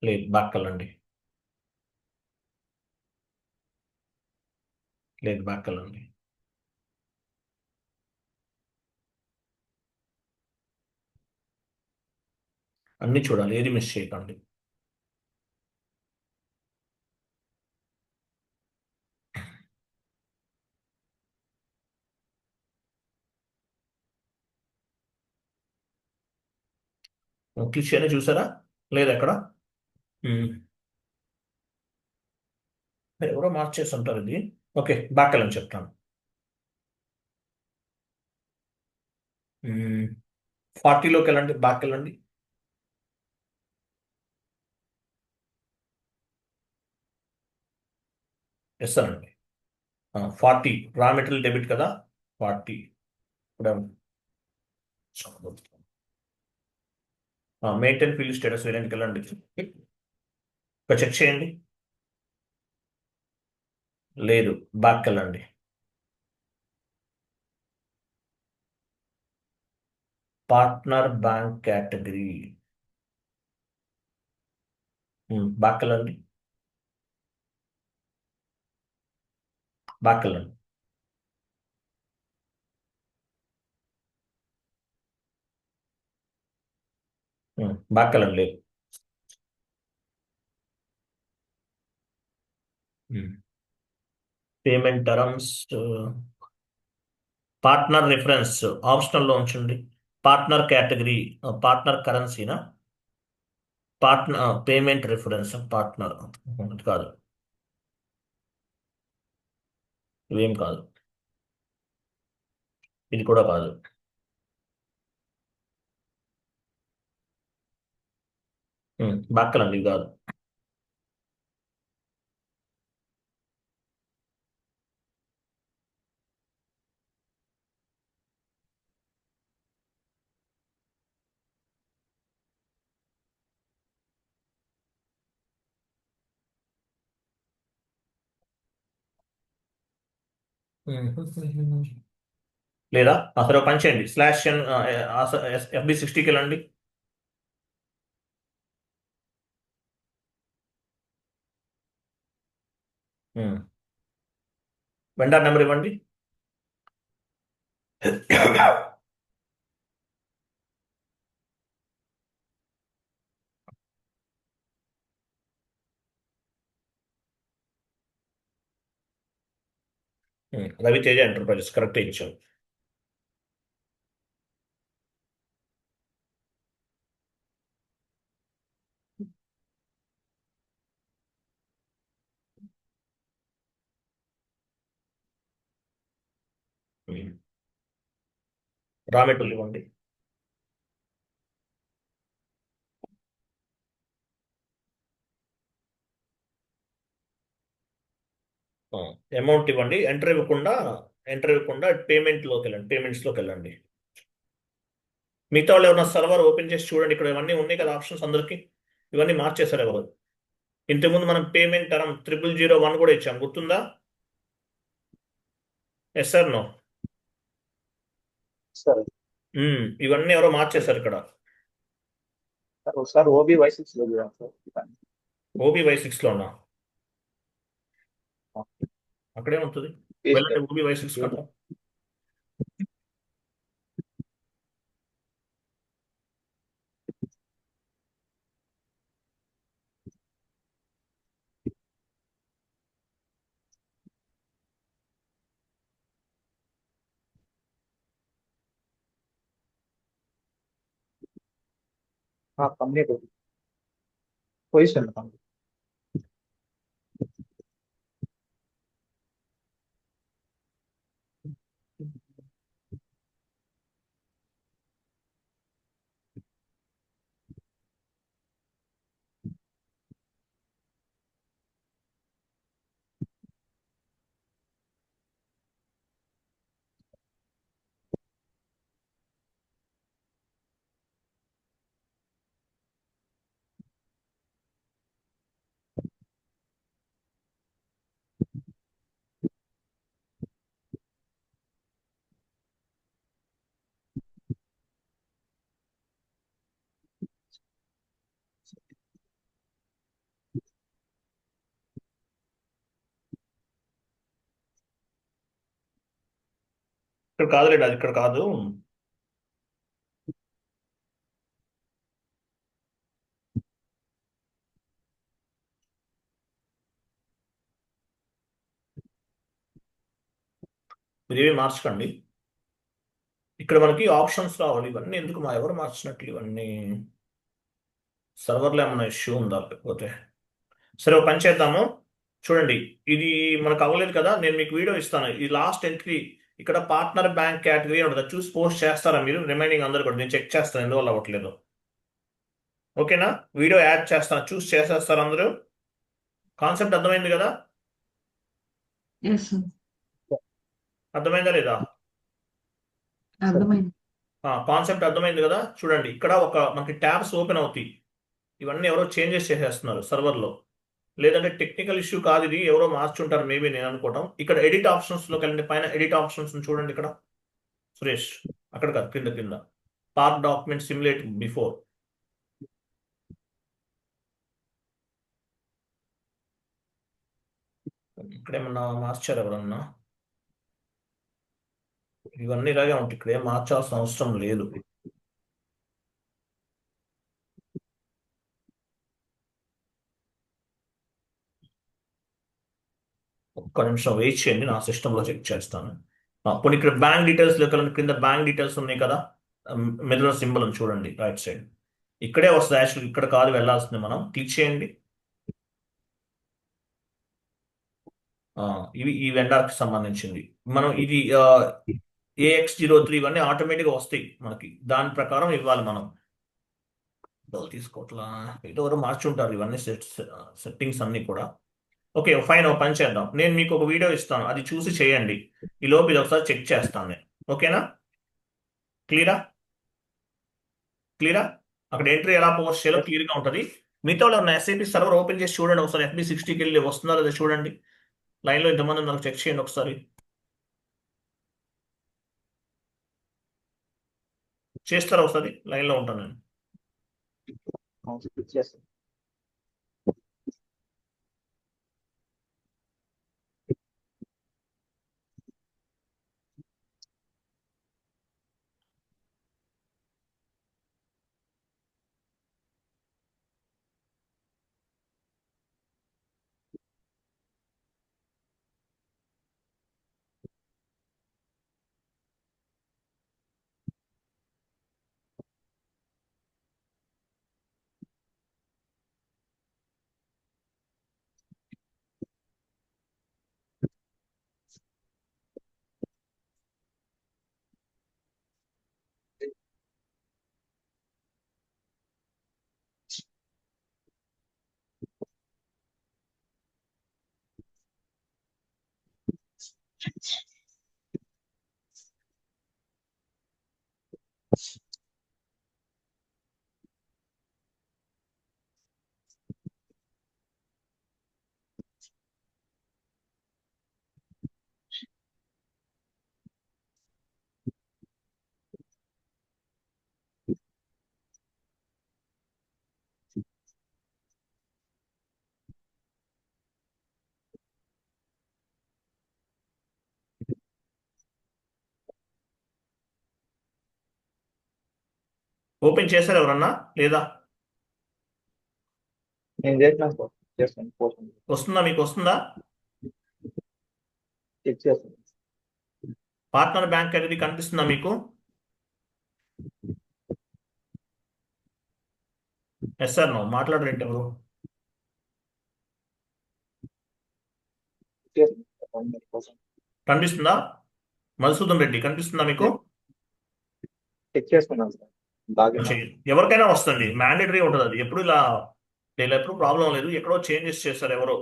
లేదు, బ్యాక్ వెళ్ళండి. లేదు, బ్యాక్ వెళ్ళండి. అన్ని చూడాలి, ఏది మిస్ చేయకండి. క్లిక్ చేయని చూసారా? లేదు ఎక్కడ? ఉమ్. ఎవరో మార్చేసి ఉంటారు ఇది. ఓకే, బ్యాక్ వెళ్ళని చెప్తాను. 40లోకి వెళ్ళండి, బ్యాక్ వెళ్ళండి. ఎస్ అనండి. 40 రా మెటీరియల్ డెబిట్ కదా. 40 ఇప్పుడు మెయింటైన్ ఫీల్డ్ స్టేటస్ వేరియంట్కి వెళ్ళండి. ఇక్కడ చెక్ చేయండి. లేదు, బ్యాక్ వెళ్ళండి. Partner bank category. బ్యాక్ వెళ్ళండి. బ్యాక్ వెళ్ళండి. బ్యాక్ వెళ్ళండి. లేదు. పేమెంట్ టర్మ్స్, పార్ట్నర్ రిఫరెన్స్ ఆప్షనల్లో ఉంచండి. పార్ట్నర్ కేటగిరీ, పార్ట్నర్ కరెన్సీనా? పార్ట్నర్ పేమెంట్ రిఫరెన్స్ పార్ట్నర్ కాదు, ఇవేం కాదు, ఇది కూడా కాదు. బ్యాక్కలండి, ఇది కాదు. లేదా అసలు పని చేయండి, స్లాష్ FB60కి వెళ్ళండి. వెండర్ నెంబర్ ఇవ్వండి. రవితేజ ఎంటర్ప్రైజెస్ కరెక్ట్ ఇచ్చాం. రా మెటీరియల్ ఇవ్వండి. అమౌంట్ ఇవ్వండి. ఎంటర్ ఇవ్వకుండా పేమెంట్లోకి వెళ్ళండి, పేమెంట్స్లోకి వెళ్ళండి. మిగతా వాళ్ళు ఎవరైనా సర్వర్ ఓపెన్ చేసి చూడండి, ఇక్కడ ఇవన్నీ ఉన్నాయి కదా ఆప్షన్స్ అందరికి. ఇవన్నీ మార్చేశారు ఎవరు. ఇంతకుముందు మనం పేమెంట్ టర్మ్ 0001 కూడా ఇచ్చాం, గుర్తుందా? Yes sir no? సరే ఇవన్నీ ఎవరో మార్చేశారు ఇక్కడ. సార్ ఒకసారి OB/Y6 లో చూడండి సార్. OB/Y6లో ఉన్నా అక్కడే ఉంటుంది. వెళ్ళండి OB/Y6 కదా. కంపెనీ పొజిషన్ ఇక్కడ కాదులేండి, అది ఇక్కడ కాదు. మీరేమి మార్చకండి. ఇక్కడ మనకి ఆప్షన్స్ రావాలి. ఇవన్నీ ఎందుకు ఎవరు మార్చినట్లు ఇవన్నీ? సర్వర్లో ఏమైనా ఇష్యూ ఉందా లేకపోతే? సరే, ఒక పని చేద్దాము. చూడండి, ఇది మనకు అవ్వలేదు కదా, నేను మీకు వీడియో ఇస్తాను. ఈ లాస్ట్ ఎంట్రీ ఇక్కడ పార్ట్నర్ బ్యాంక్ కేటగిరీ ఉంటుంది, అది చూసి పోస్ట్ చేస్తారా మీరు? రిమైనింగ్ అందరు కూడా నేను చెక్ చేస్తాను ఎందువల్ల అవ్వట్లేదు. ఓకేనా? వీడియో యాడ్ చేస్తాను, చూసి చేసేస్తారు అందరూ. కాన్సెప్ట్ అర్థమైంది కదా? ఎస్ సార్, అర్థమైందా లేదా? అర్థమైంది. కాన్సెప్ట్ అర్థమైంది కదా? చూడండి, ఇక్కడ ఒక మనకి ట్యాబ్స్ ఓపెన్ అవుతాయి. ఇవన్నీ ఎవరో చేంజెస్ చేసేస్తున్నారు సర్వర్లో. లేదంటే టెక్నికల్ ఇష్యూ కాదు, ఇది ఎవరో మార్చుంటారు మేబీ, నేను అనుకోవటం. ఇక్కడ ఎడిట్ ఆప్షన్స్లోకి వెళ్ళండి, పైన ఎడిట్ ఆప్షన్స్ చూడండి ఇక్కడ. సురేష్, అక్కడ కాదు, కింద కింద పార్క్ డాక్యుమెంట్ సిమ్యులేట్ బిఫోర్. ఇక్కడ ఏమన్నా మార్చారు ఎవరన్నా? ఇవన్నీ ఇలాగే ఉంటాయి, ఇక్కడ ఏం మార్చాల్సిన అవసరం లేదు. ఒక్క నిమిషం వెయిట్ చేయండి, నా సిస్టంలో చెక్ చేస్తాను. పోనీ ఇక్కడ బ్యాంక్ డీటెయిల్స్ కింద బ్యాంక్ డీటెయిల్స్ ఉన్నాయి కదా, మిర్రర్ సింబల్ అని చూడండి రైట్ సైడ్. ఇక్కడే వస్తుంది యాక్చువల్, ఇక్కడ కాదు వెళ్ళాల్సింది. మనం క్లిక్ చేయండి. ఇవి ఈ వెండర్కి సంబంధించింది. మనం ఇది AX03 ఇవన్నీ ఆటోమేటిక్గా వస్తాయి మనకి, దాని ప్రకారం ఇవ్వాలి మనం. తీసుకోవట్లా, ఎవరు మార్చుంటారు ఇవన్నీ సెట్టింగ్స్ అన్నీ కూడా. ఓకే ఫైన్, ఒక పని చేద్దాం. నేను మీకు ఒక వీడియో ఇస్తాను, అది చూసి చేయండి. ఈ లోపు ఇది ఒకసారి చెక్ చేస్తాను నేను. ఓకేనా? క్లియరా? క్లియరా? అక్కడ ఎంట్రీ ఎలా పోస్ట్ చేయాలో క్లియర్గా ఉంటుంది. మీతో ఉన్న SAP సర్వర్ ఓపెన్ చేసి చూడండి ఒకసారి. FB60కి వెళ్ళి వస్తుందా లేదా చూడండి. లైన్లో ఇంతమంది ఉన్నారు, చెక్ చేయండి ఒకసారి. చేస్తారా ఒకసారి? లైన్లో ఉంటాను నేను. చేస్తాను. ఓపెన్ చేశారు ఎవరన్నా లేదా? నేను చేసినాను సార్, చేస్తాను పోస్ట్ వస్తుందా, మీకు వస్తుందా? చెక్ చేస్తాను. పార్ట్నర్ బ్యాంక్ అనేది కనిపిస్తుందా మీకు? సార్ నో మాట్లాడరేంటి ఎవరు? కనిపిస్తుందా? మధుసూదన్ రెడ్డి కనిపిస్తుందా మీకు? చెక్ చేసుకున్నాను సార్, బాగా ఎవరికైనా వస్తుంది, మ్యాండేటరీ ఉంటుంది అది. ఎప్పుడు ఇలా ఎప్పుడు ప్రాబ్లం లేదు, ఎక్కడో చేంజెస్ చేస్తారు ఎవరో.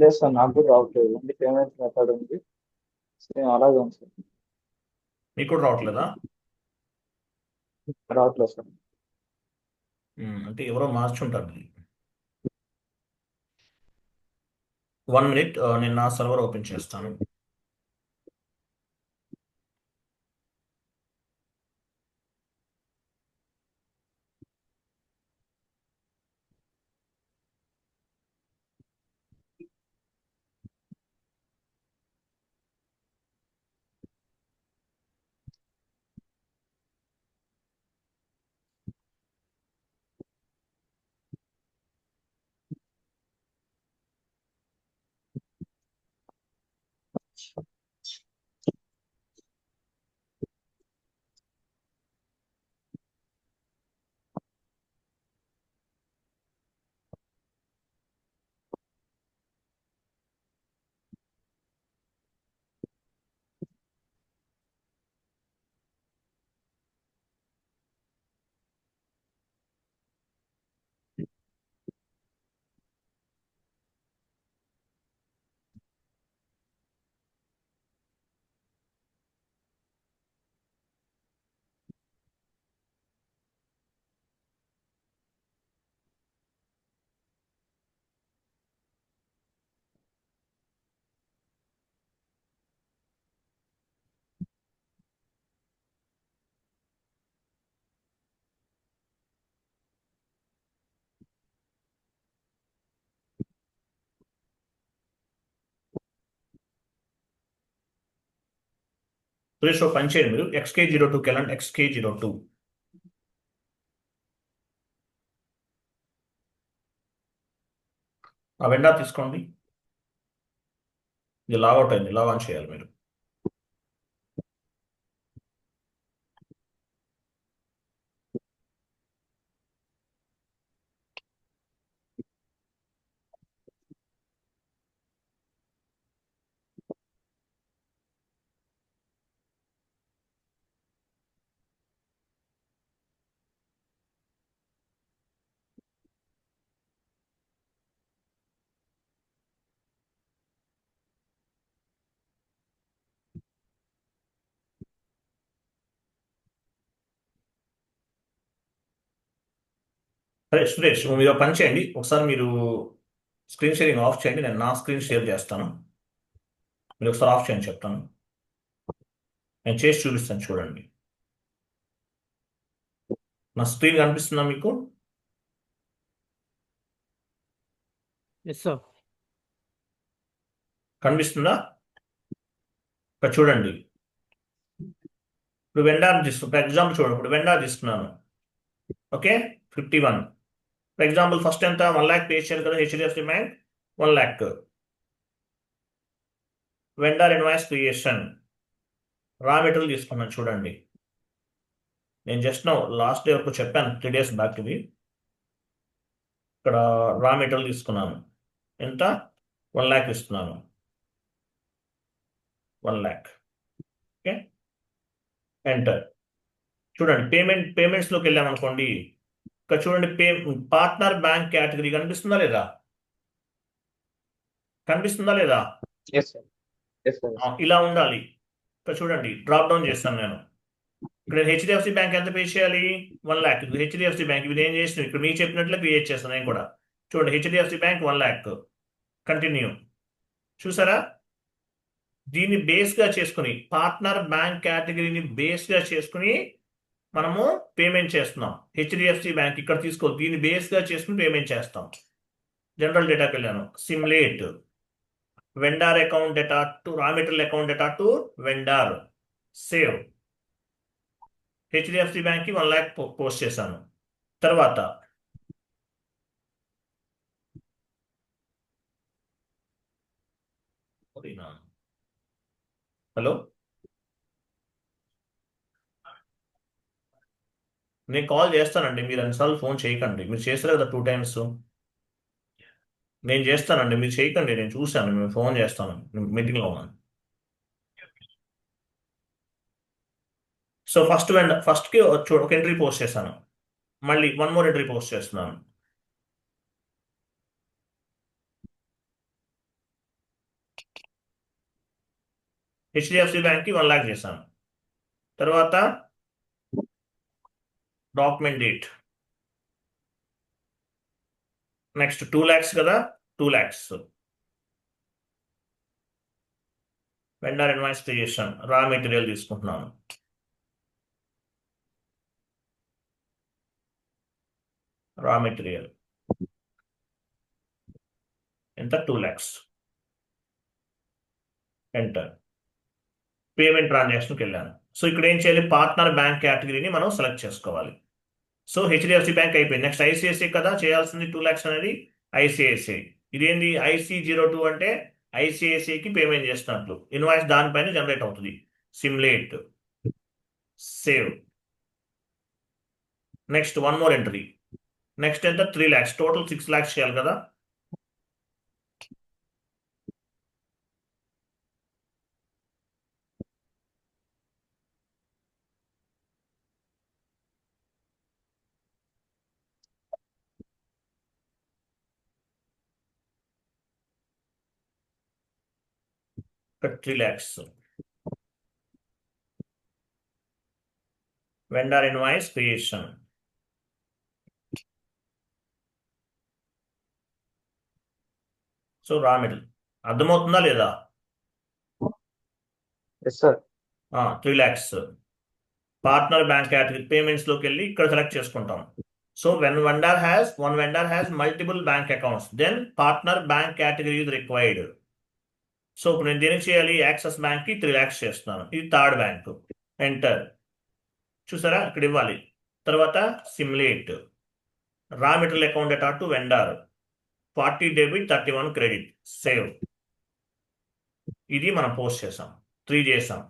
లేదు సార్, నాకు కూడా రావట్లేదు. ఓన్లీ పేమెంట్ మెథడ్ ఉంది, సేమ్ అలాగే ఉంది సార్. మీకు కూడా రావట్లేదా? రావట్లేదు సార్. అంటే ఎవరో మార్చుంటారు. 1 minute, నేను నా సర్వర్ ఓపెన్ చేస్తాను. సురేష్ పని చేయండి, మీరు XK02కి వెళ్ళండి. XK02 ఆ వెండర్ తీసుకోండి. ఇది లాగౌట్ అయింది, లాగ్ ఆన్ చేయాలి మీరు. సరే సురేష్, మీరు పని చేయండి. ఒకసారి మీరు స్క్రీన్ షేరింగ్ ఆఫ్ చేయండి, నేను నా స్క్రీన్ షేర్ చేస్తాను. మీరు ఒకసారి ఆఫ్ చేయండి చెప్తాను. నేను చేసి చూపిస్తాను, చూడండి. నా స్క్రీన్ కనిపిస్తుందా మీకు? Yes sir. కనిపిస్తుందా? ఇక్కడ చూడండి. ఇప్పుడు వెండార్ తీసుకున్నాను. ఫర్ ఎగ్జాంపుల్ చూడండి, ఇప్పుడు వెండార్ తీసుకున్నాను. ఓకే, 51. ఫర్ ఎగ్జాంపుల్ ఫస్ట్ ఎంత 1 lakh పే చేయాలి కదా, HDFC bank 1 lakh. Vendor invoice creation, raw material తీసుకున్నాను. చూడండి, నేను జస్ట్ లాస్ట్ డే వరకు చెప్పాను, 3 days బ్యాక్. ఇది ఇక్కడ రా మెటీరియల్ తీసుకున్నాను. ఎంత? 1 lakh ఇస్తున్నాను. 1 lakh. Okay, enter. చూడండి, పేమెంట్స్లోకి వెళ్ళామనుకోండి. ఇక్కడ చూడండి, పార్ట్నర్ బ్యాంక్ కేటగిరీ కనిపిస్తుందా లేదా? కనిపిస్తుందా లేదా? Yes sir, yes sir. ఇలా ఉండాలి. ఇక్కడ చూడండి, డ్రాప్ డౌన్ చేస్తాను నేను. ఇక్కడ HDFC బ్యాంక్ ఎంత పే చేయాలి? 1 lakh. HDFC బ్యాంక్ ఇది ఏం చేస్తున్నాను, ఇక్కడ మీకు చెప్పినట్లు క్రియేట్ చేస్తాను నేను కూడా. చూడండి, HDFC బ్యాంక్ 1 lakh. కంటిన్యూ. చూసారా? దీన్ని బేస్గా చేసుకుని, పార్ట్నర్ బ్యాంక్ కేటగిరీని బేస్గా చేసుకుని మనము పేమెంట్ చేస్తున్నాం. HDFC బ్యాంక్ ఇక్కడ తీసుకో, దీన్ని బేస్గా చేసుకుని పేమెంట్ చేస్తాం. జనరల్ డేటాకి వెళ్ళాను. Simulate vendor account data to రా material account data to vendor. Save. HDFC బ్యాంక్కి 1 lakh పోస్ట్ చేశాను. తర్వాత హలో, నేను కాల్ చేస్తానండి, మీరు అన్నిసార్లు ఫోన్ చేయకండి. మీరు చేస్తారు కదా 2 times. నేను చేస్తానండి, మీరు చేయకండి. నేను చూశాను, మేము ఫోన్ చేస్తాను, మీటింగ్లో ఉన్నాను. సో ఫస్ట్కి ఒక ఎంట్రీ పోస్ట్ చేశాను, మళ్ళీ 1 more ఎంట్రీ పోస్ట్ చేస్తున్నాను. హెచ్డిఎఫ్సి బ్యాంక్కి 1 lakh చేశాను. తర్వాత డాక్యుమెంట్ డేట్ నెక్స్ట్ 2 lakhs కదా, 2 lakhs వెండర్ ఇన్వాయిస్ పే చేశాను. రా మెటీరియల్ తీసుకుంటున్నాను. రా మెటీరియల్ ఎంత, 2 lakhs. ఎంటర్. పేమెంట్ ట్రాన్సాక్షన్కి వెళ్ళాను. సో ఇక్కడ ఏం చేయాలి, పార్ట్నర్ బ్యాంక్ కేటగిరీని మనం సెలెక్ట్ చేసుకోవాలి. సో హెచ్డిఎఫ్సి బ్యాంక్ అయిపోయింది. నెక్స్ట్ ఐసిఐసిఐ కదా చేయాల్సింది 2 lakhs అనేది, ఐసిఐసిఐ. ఇదేంది IC02 అంటే ఐసిఐసిఐకి పేమెంట్ చేస్తున్నట్లు. ఇన్వాయిస్ దానిపైన జనరేట్ అవుతుంది. Simulate, save. Next 1 more entry. Next ఎంత, 3 lakhs. టోటల్ 6 lakhs చేయాలి కదా. ఇక్కడ 3 lakhs. Vendor invoice creation. So raw material అర్థమవుతుందా లేదా? Yes sir. 3 lakhs. Partner bank category payments లోకి వెళ్ళి ఇక్కడ సెలెక్ట్ చేసుకుంటాం. So when one vendor has multiple bank accounts, then partner bank category is required. So ఇప్పుడు నేను దేనికి చేయాలి, యాక్సిస్ బ్యాంక్ కి 3 lakhs చేస్తున్నాను. ఇది థర్డ్ బ్యాంక్. ఎంటర్. చూసారా ఇక్కడ ఇవ్వాలి. తర్వాత సిమ్యులేట్. రా material account data to vendor 40 debit 31 credit. Save. ఇది మనం పోస్ట్ చేసాం. 3 చేసాం.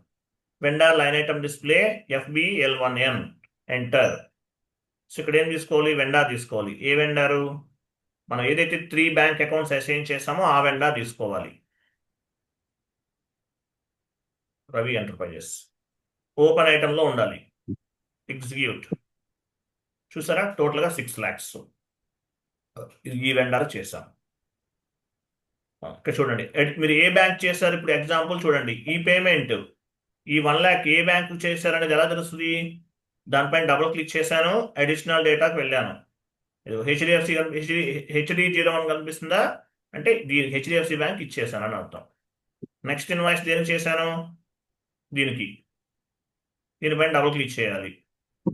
Vendor line item display FBL1N. Enter. So ఇక్కడ ఏం తీసుకోవాలి, వెండర్ తీసుకోవాలి. ఏ వెండరు, మనం ఏదైతే 3 బ్యాంక్ అకౌంట్స్ అసైన్ చేసామో ఆ వెండర్ తీసుకోవాలి. రవి ఎంటర్ప్రైజెస్. ఓపెన్ ఐటమ్ లో ఉండాలి. ఎగ్జిక్యూట్. చూసారా టోటల్గా 6 lakhs. ఈ వెండర్ చేసాం. ఇక్కడ చూడండి మీరు ఏ బ్యాంక్ చేశారు. ఇప్పుడు ఎగ్జాంపుల్ చూడండి, ఈ పేమెంట్ ఈ 1 lakh ఏ బ్యాంకు చేశారనేది ఎలా తెలుస్తుంది, దానిపైన డబుల్ క్లిక్ చేశాను, అడిషనల్ డేటాకి వెళ్ళాను. HD01 కనిపిస్తుందా అంటే హెచ్డిఎఫ్సి బ్యాంక్ ఇచ్చేసాను అని అర్థం. నెక్స్ట్ ఇన్వాయిస్ దేనికి చేశాను, దీనిపైన డబుల్ క్లిక్ చేయాలి.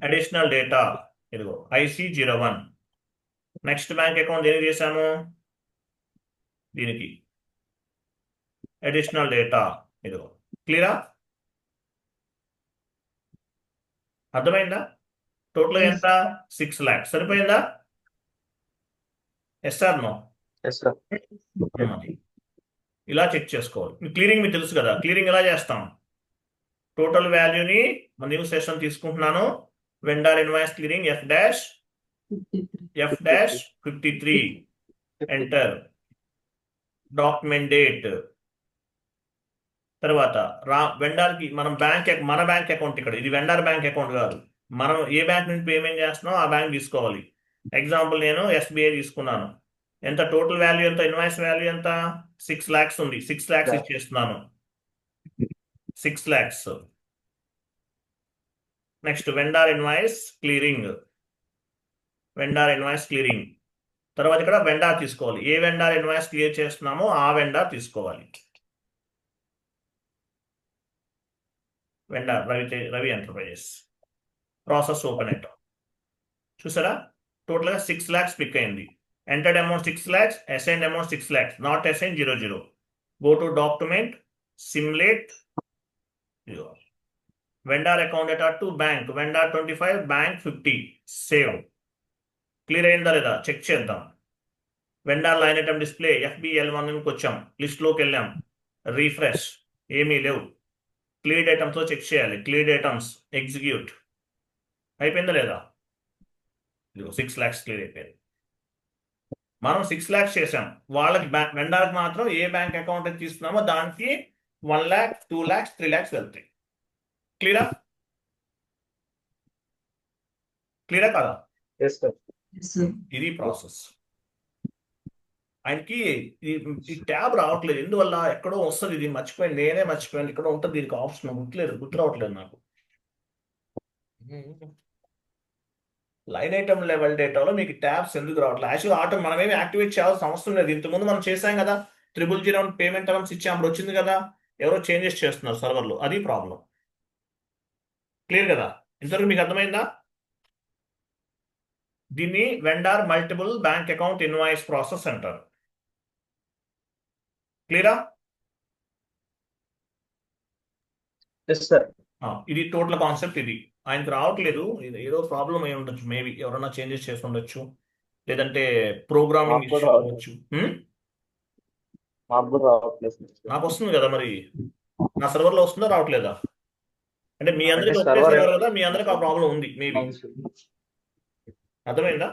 అడిషనల్ డేటా ఇదిగో IC01. నెక్స్ట్ బ్యాంక్ అకౌంట్ దేనికి చేశాము, దీనికి అడిషనల్ డేటా ఇదిగో. క్లియరా, అర్థమైందా? టోటల్ ఎంత, 6 lakhs. సరిపోయిందా? Yes or no? Yes sir. ఇలా చెక్ చేసుకోవాలి. క్లియరింగ్ మీకు తెలుసు కదా, క్లియరింగ్ ఎలా చేస్తాం, టోటల్ వాల్యూని మన న్యూ సెషన్ తీసుకుంటున్నాను. Vendor invoice clearing F-53. Enter. Document date. తర్వాత వెండర్కి మన బ్యాంక్ అకౌంట్, ఇక్కడ ఇది వెండర్ బ్యాంక్ అకౌంట్ కాదు, మనం ఏ బ్యాంక్ నుంచి పేమెంట్ చేస్తున్నాం ఆ బ్యాంక్ తీసుకోవాలి. ఎగ్జాంపుల్ నేను SBI తీసుకున్నాను. ఎంత టోటల్ వాల్యూ ఎంత, ఇన్వాయిస్ వాల్యూ ఎంత, 6 lakhs ఉంది. 6 lakhs ఇచ్చేస్తున్నాను. 6 lakhs. Next vendor invoice clearing. తర్వాత ఇక్కడ వెండర్ తీసుకోవాలి. ఏ వెండర్ ఇన్వాయిస్ క్లియర్ చేస్తున్నామో ఆ వెండర్ తీసుకోవాలి. Vendor Ravi enterprises. Process open item. చూసారా టోటల్గా 6 lakhs పిక్ అయింది. Entered amount 6 lakhs, assigned amount 6 lakhs, not assign 00. Go to document, simulate. Vendor account data to bank, vendor 25, bank 50. Save. Clear అయిందా లేదా check చేద్దాం. Vendor line item display FBL1కి వచ్చాం, లిస్ట్లోకి వెళ్ళాం, refresh, ఏమీ లేవు. క్లియర్డ్ ఐటమ్స్తో చెక్ చేయాలి. Cleared items, execute. అయిపోయిందా లేదా? 6 lakhs క్లియర్ అయిపోయింది. మనం 6 lakhs చేసాం. వాళ్ళకి వెండర్కి మాత్రం ఏ బ్యాంక్ అకౌంట్ అయితే తీసుకున్నామో దానికి 1 lakh, 2 lakhs, 3 lakhs వెళ్తాయి. క్లియరా కదా? Yes sir. Yes, sir. ఇది ప్రాసెస్. ఆయనకి ఈ ఈ ట్యాబ్ రావట్లేదు, ఎందువల్ల ఎక్కడో వస్తుంది, ఇది మర్చిపోయింది, నేనే మర్చిపోయాను, ఇక్కడ ఉంటుంది దీనికి ఆప్షన్, గుర్తు రావట్లేదు నాకు. లైన్ ఐటమ్ లెవెల్ డేటాలో మీకు ట్యాబ్స్ ఎందుకు రావట్లేదు? యాక్చువల్ ఆటో మనమేమి యాక్టివేట్ చేయాల్సిన అవసరం లేదు, ఇంతకుముందు మనం చేసాం కదా, 000 పేమెంట్ టర్మ్స్ ఇచ్చి అప్పుడు వచ్చింది కదా, ఎవరో చేంజెస్ చేస్తున్నారు సర్వర్లో, అది ప్రాబ్లం. క్లియర్ కదా? ఇంతవరకు మీకు అర్థమైందా? దీన్ని vendor multiple bank account invoice process అంటారు. క్లియరా? Yes sir. ఇది టోటల్ కాన్సెప్ట్. ఇది ఆయనకు రావట్లేదు, ఇది ఏదో ప్రాబ్లం అయి ఉండొచ్చు, మేబీ ఎవరైనా చేంజెస్ చేసి ఉండొచ్చు, లేదంటే ప్రోగ్రామింగ్ నాకు కూడా ఇష్యూ రావట్లేదు. అవ్వచ్చు. మాకు కూడా రావట్లేదు సార్. నాకు వస్తుంది కదా, మరి నా సర్వర్లో వస్తుందా రావట్లేదా? అంటే మీ అందరికి అంటే ఒకటే సర్వర్ సర్వర్ కదా, మీ అందరికి ఆ ప్రాబ్లం ఉంది మేబీ. అవును సార్. అర్థమైందా?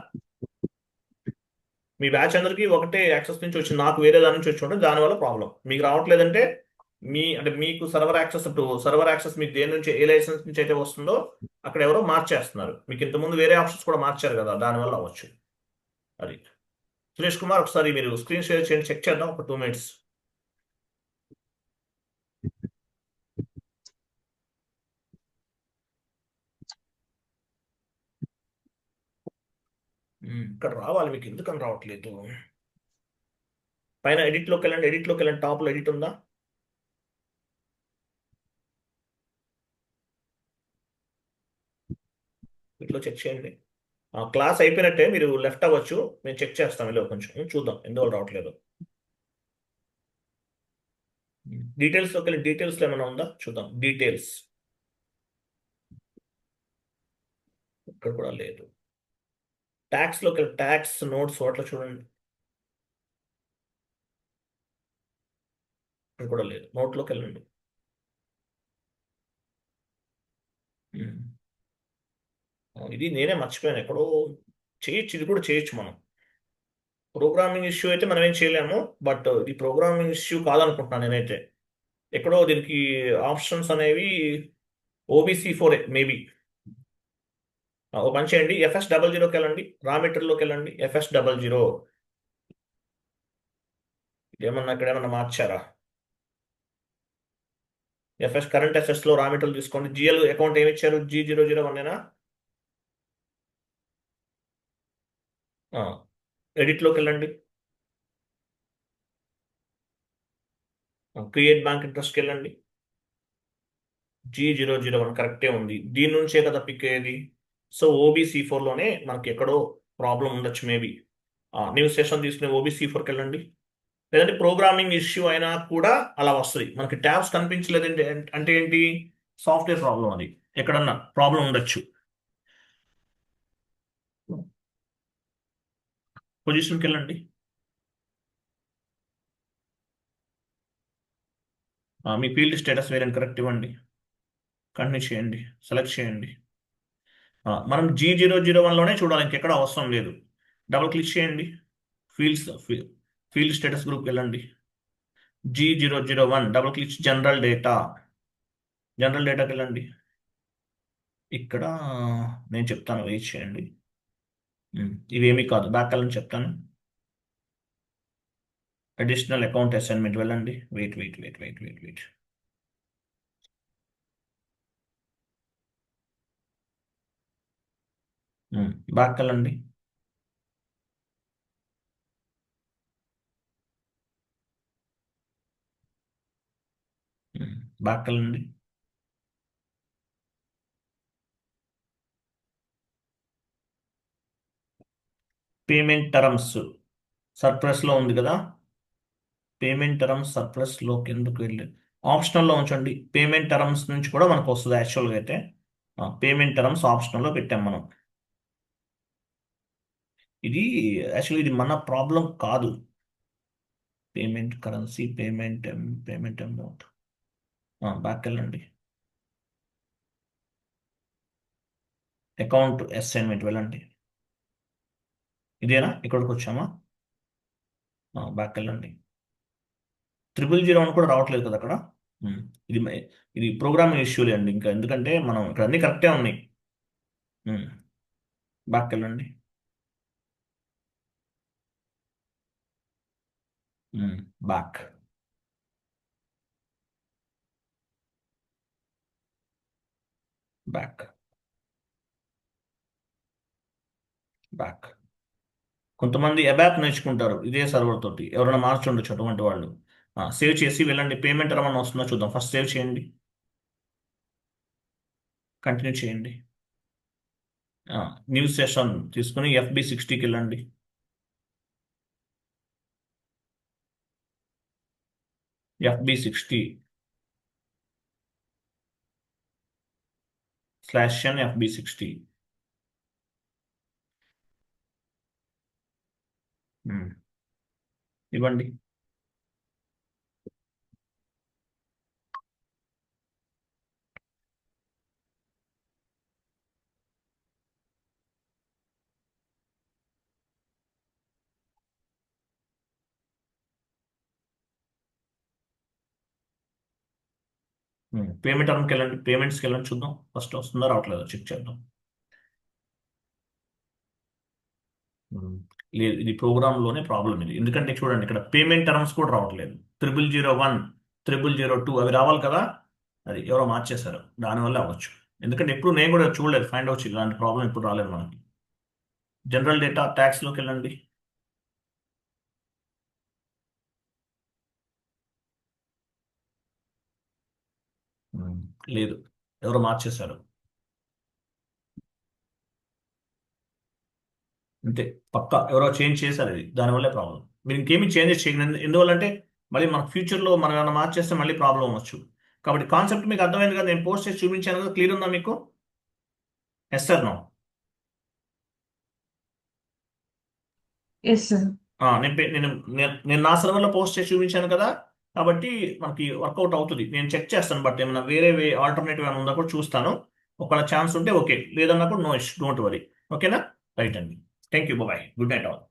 మీ బ్యాచ్ అందరికీ ఒకటే యాక్సెస్ నుంచి వచ్చింది, నాకు వేరే దాని నుంచి వచ్చి ఉంటుంది, దానివల్ల ప్రాబ్లం. మీకు రావట్లేదంటే అంటే మీకు సర్వర్ యాక్సెస్, ఇప్పుడు సర్వర్ యాక్సెస్ మీకు దేని నుంచి, ఏ లైసెన్స్ నుంచి అయితే వస్తుందో అక్కడ ఎవరో మార్చేస్తున్నారు. మీకు ఇంతకుముందు వేరే ఆప్షన్స్ కూడా మార్చారు కదా, దానివల్ల అవ్వచ్చు. అది సురేష్ కుమార్, ఒకసారి మీరు స్క్రీన్ షేర్ చేయండి, చెక్ చేద్దాం ఒక 2 minutes. ఇక్కడ రావాలి, మీకు ఎందుకని రావట్లేదు? పైన ఎడిట్లోకి వెళ్ళండి, టాప్లో ఎడిట్ ఉందా? వీటిలో చెక్ చేయండి. క్లాస్ అయిపోయినట్టే, మీరు లెఫ్ట్ అవ్వచ్చు, మేము చెక్ చేస్తాం, ఇలా కొంచెం చూద్దాం ఎందువల్ల రావట్లేదు. డీటెయిల్స్లోకి వెళ్ళి డీటెయిల్స్లో ఏమైనా ఉందా చూద్దాం. డీటెయిల్స్ ఇక్కడ కూడా లేదు. ట్యాక్స్లోకి వెళ్ళి ట్యాక్స్ నోట్స్ వాటిలో చూడండి, ఇక్కడ కూడా లేదు. నోట్లోకి వెళ్ళండి. ఇది నేనే మర్చిపోయాను, ఎక్కడో చేయొచ్చు, ఇది కూడా చేయొచ్చు మనం. ప్రోగ్రామింగ్ ఇష్యూ అయితే మనం ఏం చేయలేము, బట్ ఇది ప్రోగ్రామింగ్ ఇష్యూ కాదనుకుంటున్నాను నేనైతే. ఎక్కడో దీనికి ఆప్షన్స్ అనేవి OBC4 మేబీ. ఓ పని చేయండి, FS00కి వెళ్ళండి, రా మెటీరియల్లోకి వెళ్ళండి, FS00. ఏమన్నా ఇక్కడ ఏమన్నా మార్చారా? కరెంట్ అసెట్స్లో రా మెటీరియల్ తీసుకోండి. GL అకౌంట్ ఏమి ఇచ్చారు? G001 ఎడిట్లోకి వెళ్ళండి, క్రియేట్ బ్యాంక్ ఇంట్రెస్ట్కి వెళ్ళండి. G001 కరెక్టే ఉంది, దీని నుంచే కదా పిక్ అయ్యేది. సో OBC4లోనే మనకి ఎక్కడో ప్రాబ్లం ఉండొచ్చు మేబీ. న్యూ సెషన్ తీసుకునే OBC4కి వెళ్ళండి. లేదంటే ప్రోగ్రామింగ్ ఇష్యూ అయినా కూడా అలా వస్తుంది. మనకి ట్యాబ్స్ కనిపించలేదంటే అంటే ఏంటి? సాఫ్ట్వేర్ ప్రాబ్లం, అది ఎక్కడన్నా ప్రాబ్లం ఉండొచ్చు. పొజిషన్కి వెళ్ళండి, మీ ఫీల్డ్ స్టేటస్ వేరే కరెక్ట్ ఇవ్వండి, కంటిన్యూ చేయండి, సెలెక్ట్ చేయండి. మనం G001లోనే చూడాలి, ఇంకెక్కడ అవసరం లేదు. డబుల్ క్లిక్ చేయండి, ఫీల్డ్ స్టేటస్ గ్రూప్కి వెళ్ళండి, G001 డబుల్ క్లిక్, జనరల్ డేటాకి వెళ్ళండి. ఇక్కడ నేను చెప్తాను, వెయిట్ చేయండి. ఇవేమీ కాదు, బ్యాక్ వెళ్ళని చెప్తాను. అడిషనల్ అకౌంట్ అసైన్మెంట్ వెళ్ళండి. వెయిట్. బ్యాక్ వెళ్ళండి. బ్యాక్ వెళ్ళండి. పేమెంట్ టర్మ్స్ సర్ప్లస్లో ఉంది కదా, పేమెంట్ టర్మ్స్ సర్ప్లస్లోకి ఎందుకు వెళ్ళి ఆప్షనల్లో ఉంచండి. పేమెంట్ టర్మ్స్ నుంచి కూడా మనకు వస్తుంది యాక్చువల్గా అయితే. పేమెంట్ టర్మ్స్ ఆప్షనల్లో పెట్టాం మనం. ఇది యాక్చువల్లీ ఇది మన ప్రాబ్లం కాదు. Payment currency, payment amount, back వెళ్ళండి. అకౌంట్ అసైన్మెంట్ వెళ్ళండి. ఇదేనా? ఇక్కడికి వచ్చామా? బ్యాక్ వెళ్ళండి. 001 కూడా రావట్లేదు కదా అక్కడ. ఇది ప్రోగ్రామింగ్ ఇష్యూలే అండి, ఇంకా ఎందుకంటే మనం ఇక్కడ అన్ని కరెక్టే ఉన్నాయి. బ్యాక్ వెళ్ళండి. బ్యాక్. బ్యాక్. బ్యాక్. కొంతమంది అబాప్ నేర్చుకుంటారు ఇదే సర్వర్ తోటి, ఎవరైనా మార్చుండొచ్చు అటువంటి వాళ్ళు. సేవ్ చేసి వెళ్ళండి. పేమెంట్ రమణ వస్తుందో చూద్దాం. ఫస్ట్ సేవ్ చేయండి, కంటిన్యూ చేయండి. న్యూ సెషన్ తీసుకుని FB60కి వెళ్ళండి. FB60 /n FB60. ఇవ్వండి. పేమెంట్ టర్మ్కి వెళ్ళండి, పేమెంట్స్కి వెళ్ళండి, చూద్దాం ఫస్ట్ వస్తుందో రావట్లేదో చెక్ చేద్దాం. లేదు, ఇది ప్రోగ్రామ్లోనే ప్రాబ్లం ఇది. ఎందుకంటే చూడండి ఇక్కడ పేమెంట్ టర్మ్స్ కూడా రావట్లేదు. 0001, 0002 అవి రావాలి కదా, అది ఎవరో మార్చేశారు, దానివల్ల అవ్వచ్చు. ఎందుకంటే ఎప్పుడు నేను కూడా చూడలేదు, ఫైండ్ అవుట్ ఇలాంటి ప్రాబ్లం ఇప్పుడు రాలేదు మనకి. జనరల్ డేటా ట్యాక్స్లోకి వెళ్ళండి. లేదు, ఎవరో మార్చేశారు అంతే, పక్కా ఎవరో చేంజ్ చేశారు, ఇది దానివల్లే ప్రాబ్లం. మీరు ఇంకేమీ చేంజెస్ చేయకండి. ఎందువల్లంటే మళ్ళీ మన ఫ్యూచర్లో మనం ఏమైనా మార్చేస్తే మళ్ళీ ప్రాబ్లం అవ్వచ్చు. కాబట్టి కాన్సెప్ట్ మీకు అర్థమైంది కదా, నేను పోస్ట్ చేసి చూపించాను కదా, క్లియర్ ఉందా మీకు? Yes sir no? Yes sir. నేను నా సర్వర్లో పోస్ట్ చేసి చూపించాను కదా, కాబట్టి మనకి వర్కౌట్ అవుతుంది. నేను చెక్ చేస్తాను, బట్ ఏమైనా వేరే ఆల్టర్నేటివ్ ఏమైనా ఉందా కూడా చూస్తాను. ఒకవేళ ఛాన్స్ ఉంటే ఓకే, లేదన్నా కూడా నో ఇష్యూ, డోంట్ వరీ. ఓకేనా? రైట్ అండి, thank you, bye, good night all.